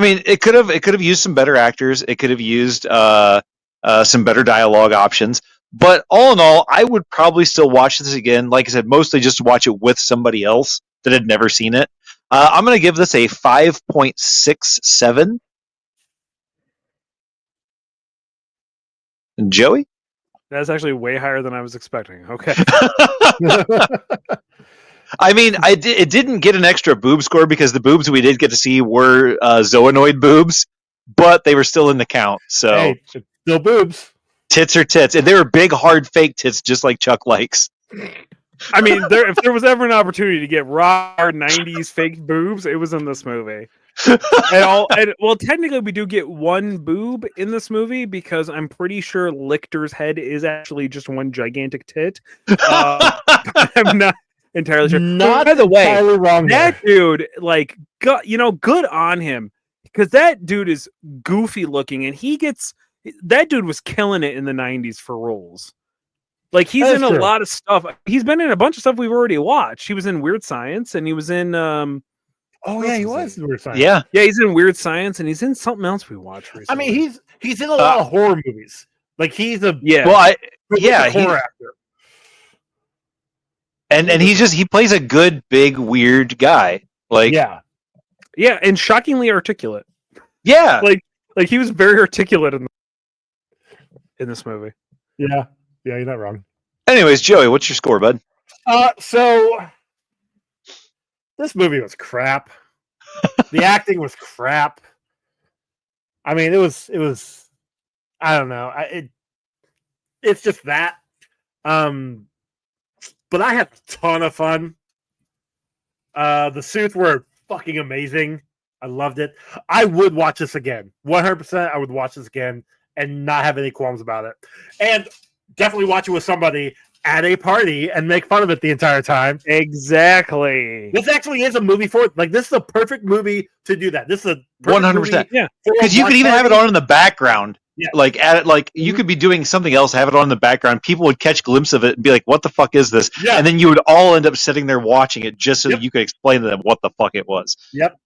mean, it could have used some better actors. It could have used some better dialogue options. But all in all, I would probably still watch this again. Like I said, mostly just to watch it with somebody else that had never seen it. I'm going to give this a 5.67. And Joey? That's actually way higher than I was expecting. Okay. I mean, it didn't get an extra boob score because the boobs we did get to see were Zoanoid boobs, but they were still in the count. So hey, still boobs. Tits are tits, and they were big, hard, fake tits, just like Chuck likes. I mean, if there was ever an opportunity to get raw 90s fake boobs, it was in this movie. Well, technically, we do get one boob in this movie because I'm pretty sure Lictor's head is actually just one gigantic tit. I'm not entirely sure. Not By the way, entirely wrong that there. dude, like, good on him because that dude is goofy looking, and that dude was killing it in the '90s for roles. Like, he's That in is a true. lot of stuff. He's been in a bunch of stuff we've already watched. He was in Weird Science, and he was in Oh what yeah, else he was was. he? Weird Science. Yeah. Yeah, he's in Weird Science, and he's in something else we watched I recently. mean, he's in a lot of horror movies. Like he's a yeah. Well, prolific he horror actor. and he plays a good big weird guy. Like Yeah, Yeah, and shockingly articulate. yeah. Like he was very articulate in this movie. yeah, you're not wrong. Anyways, Joey, what's your score, bud? So this movie was crap. The acting was crap. I mean, it was. I don't know. It's just that. But I had a ton of fun. The suits were fucking amazing. I loved it. I would watch this again. 100%. I would watch this again and not have any qualms about it. And definitely watch it with somebody at a party and make fun of it the entire time. Exactly. This actually is a movie for it. Like, this is a perfect movie to do that. This is a 100%. Yeah. Because you could even have it on in the background. Yeah. Like you could be doing something else, have it on in the background. People would catch a glimpse of it and be like, "What the fuck is this?" Yeah. And then you would all end up sitting there watching it just so Yep. that you could explain to them what the fuck it was. Yep.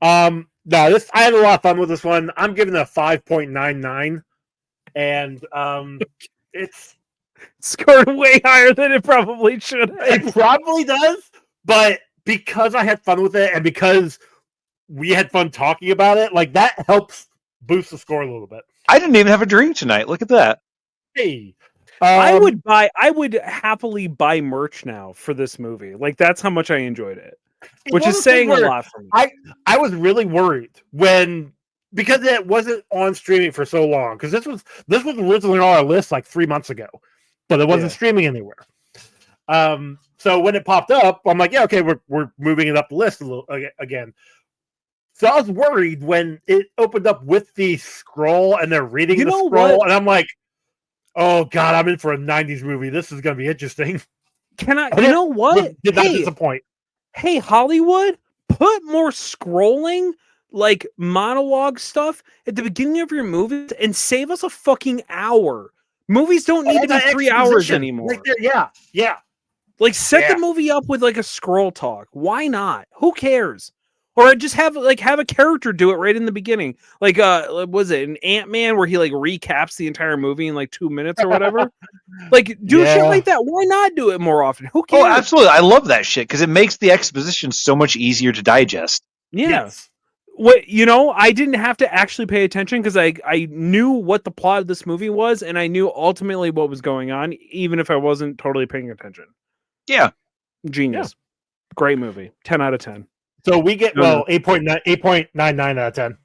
No, I had a lot of fun with this one. I'm giving it a 5.99, and it's Scored way higher than it probably should have. it probably does, but because I had fun with it and because we had fun talking about it, like that helps boost the score a little bit. I didn't even have a drink tonight. Look at that. Hey, I would happily buy merch now for this movie. Like, that's how much I enjoyed it. it's Which one is of those things saying a where lot for me. I was really worried because it wasn't on streaming for so long. Because this was originally on our list like 3 months ago, but it wasn't streaming anywhere. So when it popped up, I'm like, yeah, okay, we're moving it up the list a little again. So I was worried when it opened up with the scroll and they're reading the scroll, and I'm like, oh god, I'm in for a '90s movie. This is going to be interesting. Can I? You know what? Did not disappoint. Hey, Hollywood, put more scrolling, like monologue stuff at the beginning of your movies and save us a fucking hour. Movies don't need to be 3 hours anymore. Right there, yeah. Like, set the movie up with like a scroll talk. Why not? Who cares? Or just have a character do it right in the beginning. Like, was it an Ant-Man where he like recaps the entire movie in like 2 minutes or whatever? Like, do shit like that. Why not do it more often? Who cares? Oh, absolutely. I love that shit because it makes the exposition so much easier to digest. Yeah. Yes. What, I didn't have to actually pay attention because I knew what the plot of this movie was, and I knew ultimately what was going on, even if I wasn't totally paying attention. Yeah. Genius. Yeah. Great movie. 10 out of 10. So we get 8.99 out of 10.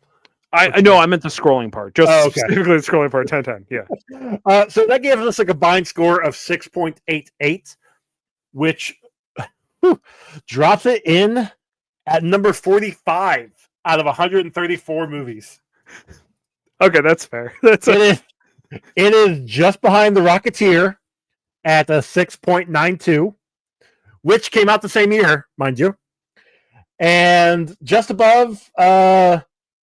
I know I meant the scrolling part. Just specifically the scrolling part. 10/10. Yeah. So that gave us a combined score of 6.88, which drops it in at number 45 out of 134 movies. Okay, that's fair. It is just behind The Rocketeer at a 6.92, which came out the same year, mind you. And just above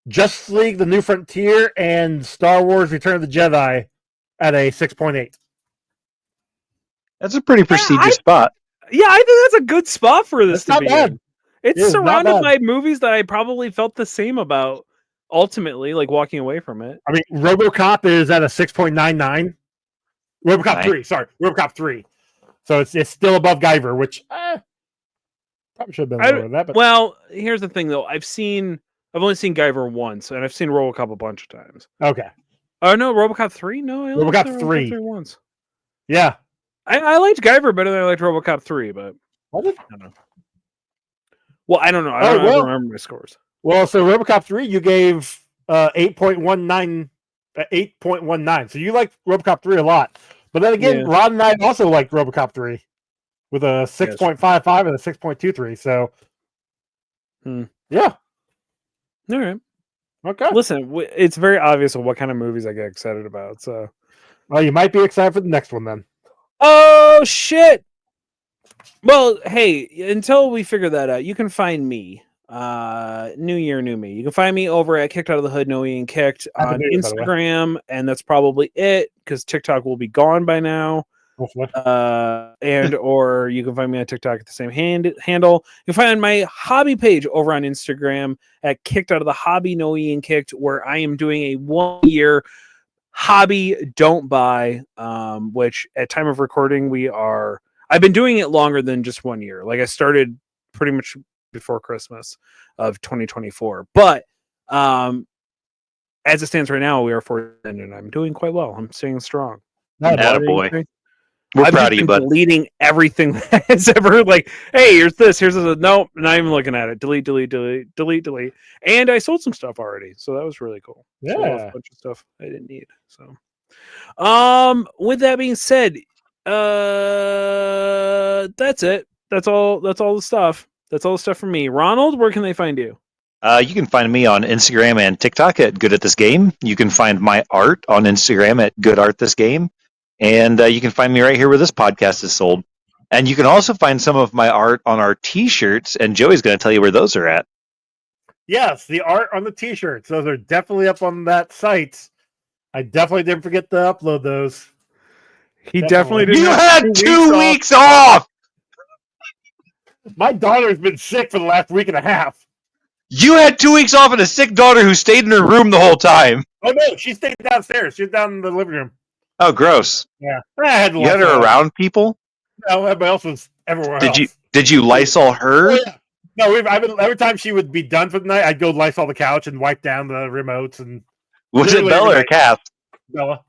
Justice League, The New Frontier, and Star Wars Return of the Jedi at a 6.8. That's a pretty prestigious spot. Yeah, I think that's a good spot for this to be in. It's surrounded by movies that I probably felt the same about ultimately, like walking away from it. I mean, RoboCop is at a 6.99. RoboCop 3, sorry. RoboCop 3. So it's still above Guyver, which probably should have been lower than that. But... Well, here's the thing, though. I've only seen Guyver once, and I've seen RoboCop a bunch of times. Okay. Oh, no, RoboCop 3? No, I only RoboCop 3 once. Yeah. I liked Guyver better than I liked RoboCop 3, but I don't know. Well, I don't know. I don't remember my scores. Well, so RoboCop 3, you gave 8.19. 8.19. So you liked RoboCop 3 a lot. But then again, Rod and I also liked RoboCop 3 with a 6.55 and a 6.23. So, yeah. All right. Okay. Listen, it's very obvious what kind of movies I get excited about. So, Well, you might be excited for the next one then. oh shit. Well, hey, until we figure that out, you can find me. New year, new me. You can find me over at Kicked Out of the Hood, No Being Kicked Happy on New Year, by the way. Instagram, and that's probably it because TikTok will be gone by now. Hopefully. And or you can find me on TikTok at the same handle. You can find my hobby page over on Instagram at Kicked Out of the Hobby, No Being Kicked, where I am doing a 1 year hobby don't buy, which at time of recording I've been doing it longer than just 1 year. Like I started pretty much before Christmas of 2024, but as it stands right now, we are 4 and I'm doing quite well. I'm staying strong. Attaboy. We're I've proud just of you, been bud. deleting everything that's ever like, hey, here's this, nope, not even looking at it. Delete. And I sold some stuff already, so that was really cool. Sold off Yeah. a bunch of stuff I didn't need. So, with that being said, that's it. That's all the stuff. That's all the stuff from me. Ronald, where can they find you? You can find me on Instagram and TikTok at Good at This Game. You can find my art on Instagram at Good Art This Game. And you can find me right here where this podcast is sold. And you can also find some of my art on our T-shirts, and Joey's going to tell you where those are at. Yes, the art on the T-shirts. Those are definitely up on that site. I definitely didn't forget to upload those. He definitely didn't. You have had 2 weeks off! My daughter's been sick for the last week and a half. You had 2 weeks off and a sick daughter who stayed in her room the whole time. Oh no, she stayed downstairs. She was down in the living room. Oh, gross. Yeah, I had to You had her around people? No, everybody else was everywhere else. Did you Lysol her? Oh, yeah. No, every time she would be done for the night, I'd go Lysol the couch and wipe down the remotes. And Was it Bella or Kath? Bella.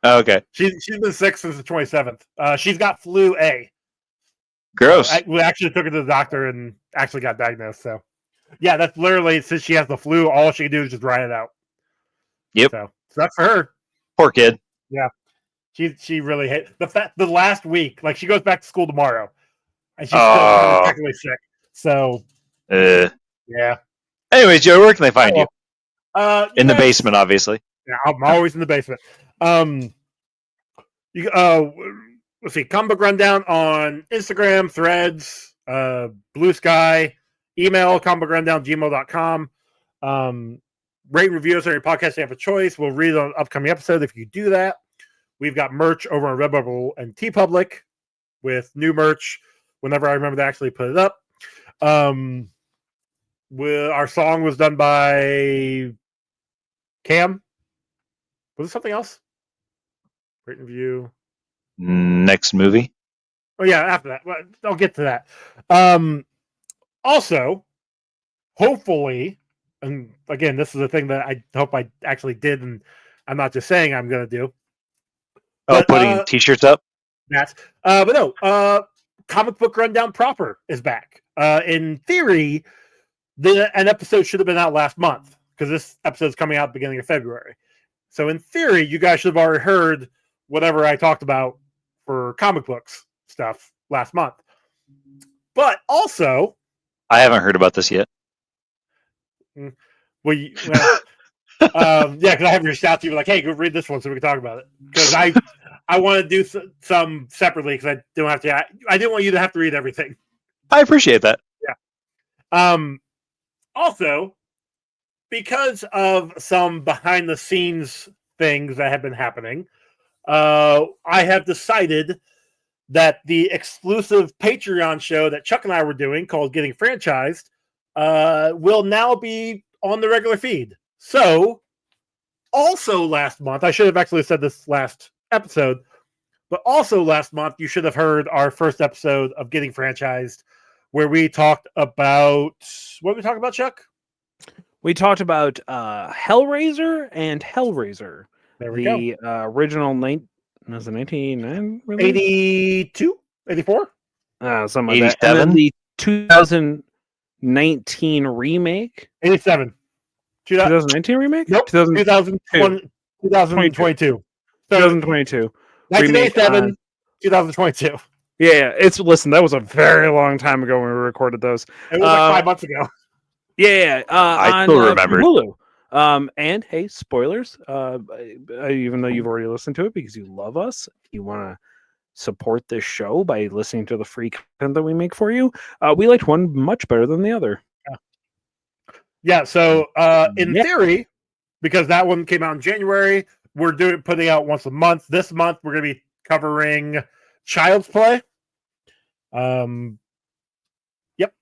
Oh, okay. She's been sick since the 27th. She's got flu A. Gross. We actually took her to the doctor and actually got diagnosed. So, yeah, that's literally since she has the flu, all she can do is just ride it out. Yep. So that's for her. Poor kid. Yeah. She really hit the last week. Like she goes back to school tomorrow, and she's still technically sick. So, yeah. Anyways, Joe, where can they find you? In the guys, basement, obviously. Yeah, I'm always in the basement. Let's see, Comic Book Rundown on Instagram, Threads, Blue Sky, email comicbookrundown@gmail.com. Rate and review us on your podcast. You have a choice. We'll read it on an upcoming episode if you do that. We've got merch over on Redbubble and TeePublic with new merch whenever I remember to actually put it up. Our song was done by Cam. Was it something else? Rate and review. Next movie. Oh yeah, after that. Well, I'll get to that. Also, hopefully, and again, this is a thing that I hope I actually did, and I'm not just saying I'm going to do. But, putting T-shirts up? But no, Comic Book Rundown proper is back. In theory, an episode should have been out last month, because this episode is coming out at the beginning of February. So in theory, you guys should have already heard whatever I talked about for comic books stuff last month. But also... I haven't heard about this yet. yeah, because I have reached out to you like, hey, go read this one so we can talk about it. Because I want to do some separately because I didn't want you to have to read everything. I appreciate that. Yeah. Also, because of some behind the scenes things that have been happening, I have decided that the exclusive Patreon show that Chuck and I were doing called Getting Franchised will now be on the regular feed. So, also last month, I should have actually said this last episode, but also last month, you should have heard our first episode of Getting Franchised, where we talked about, what did we talk about, Chuck? We talked about Hellraiser and Hellraiser. There we go. The original was it 1989 release? 82? 84? Something like that. And then the 2019 remake. 87. 2019 remake? Nope. 2022. 2022. 1987, 2022. Yeah, listen, that was a very long time ago when we recorded those. It was like 5 months ago. Yeah, I on still remember. Hulu. And hey, spoilers. Even though you've already listened to it because you love us, if you want to support this show by listening to the free content that we make for you, we liked one much better than the other. Yeah. So in Yeah. theory, because that one came out in January, we're putting out once a month. This month we're going to be covering Child's Play. Yep,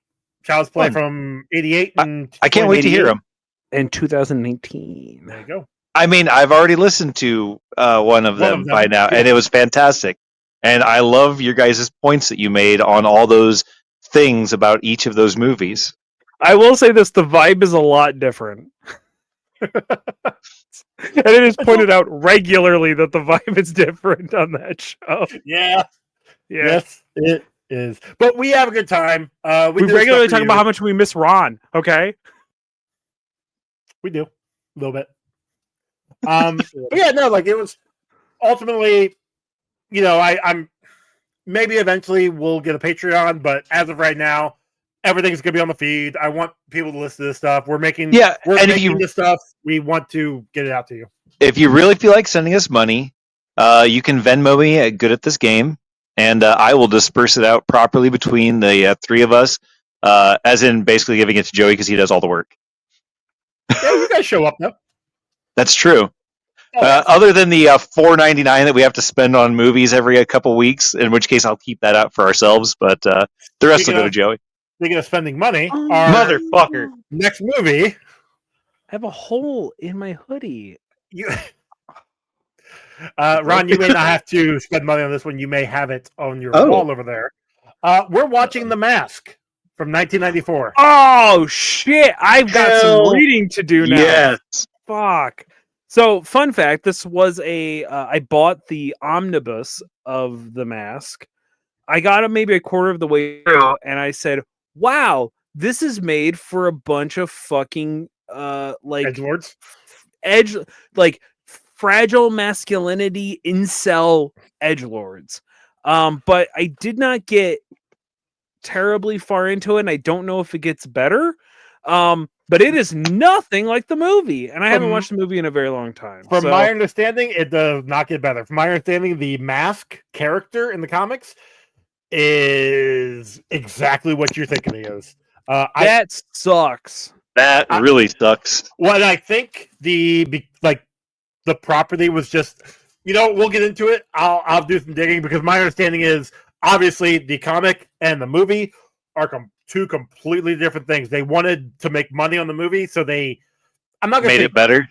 Child's Play Fun. from '88 and I can't wait to hear them. In 2019. There you go. I mean, I've already listened to one of them by now, yeah. and it was fantastic. And I love your guys' points that you made on all those things about each of those movies. I will say this: the vibe is a lot different. And it is pointed out regularly that the vibe is different on that show. Yeah. Yeah. Yes, it is. But we have a good time. We regularly talk about how much we miss Ron. Okay. We do a little bit. But yeah, no, like it was ultimately, I'm maybe eventually we'll get a Patreon, but as of right now, everything's gonna be on the feed. I want people to listen to this stuff. We're making this stuff. We want to get it out to you. If you really feel like sending us money, you can Venmo me at Good at This Game, and I will disperse it out properly between the three of us, as in basically giving it to Joey because he does all the work. Yeah, you guys show up though. That's true. Other than the $4.99 that we have to spend on movies every couple weeks, in which case I'll keep that out for ourselves, but the rest will go to Joey. Speaking of spending money, our motherfucker. Next movie. I have a hole in my hoodie. Ron, you may not have to spend money on this one. You may have it on your wall over there. We're watching The Mask from 1994. Oh, shit. I've got some reading to do now. Yes. Fuck. So, fun fact, this was I bought the omnibus of The Mask. I got it maybe a quarter of the way through, and I said, wow, this is made for a bunch of fucking, edgelords? Fragile masculinity incel edgelords. But I did not get terribly far into it, and I don't know if it gets better. But it is nothing like the movie, and I haven't watched the movie in a very long time. From my understanding, it does not get better. From my understanding, the Mask character in the comics is exactly what you're thinking he is. That sucks. That really sucks. What I think the property was just, we'll get into it. I'll do some digging because my understanding is obviously the comic and the movie are two completely different things. They wanted to make money on the movie, so I'm not gonna made say, it better.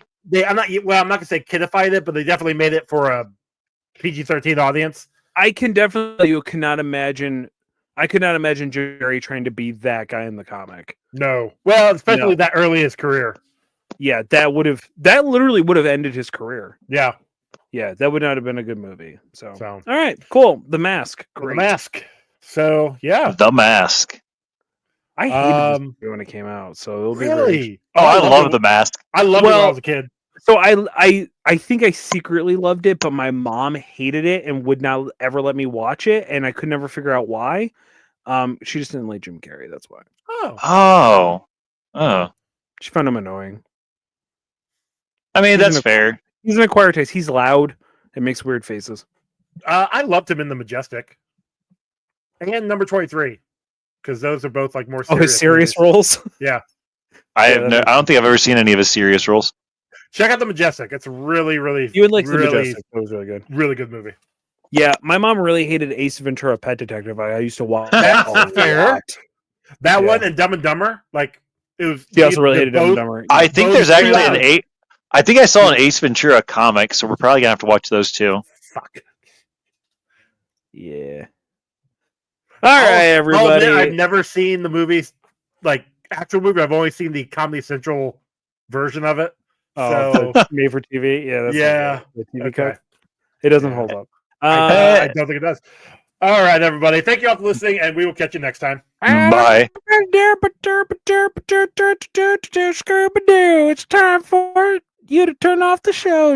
I'm not gonna say kidified it, but they definitely made it for a PG-13 audience. I cannot imagine Jerry trying to be that guy in the comic. No. Well, especially that early in his career. Yeah, that literally would have ended his career. Yeah. Yeah, that would not have been a good movie. So. All right, cool. The Mask. Great. The Mask. So, yeah. The Mask. I hated this movie when it came out, so it'll be really. I love The Mask. I loved it when I was a kid. So I think I secretly loved it, but my mom hated it and would not ever let me watch it, and I could never figure out why. She just didn't like Jim Carrey. That's why. Oh. She found him annoying. I mean, that's fair. He's an acquired taste. He's loud and makes weird faces. I loved him in The Majestic and Number 23 because those are both like more serious. His serious roles. Yeah. I don't think I've ever seen any of his serious roles. Check out The Majestic. It's really, really. You would like The Majestic. It was really good. Really good movie. Yeah, my mom really hated Ace Ventura: Pet Detective. I used to watch that one and Dumb and Dumber. Like it was. She also really hated Dumb and Dumber. I think there's actually I think I saw an Ace Ventura comic, so we're probably gonna have to watch those too. Fuck. Yeah. All right, everybody. I've never seen the movies, like actual movie. I've only seen the Comedy Central version of it. So made for TV. Yeah. That's the TV cut. It doesn't hold up. I don't think it does. All right, everybody. Thank you all for listening, and we will catch you next time. Bye. It's time for you to turn off the show.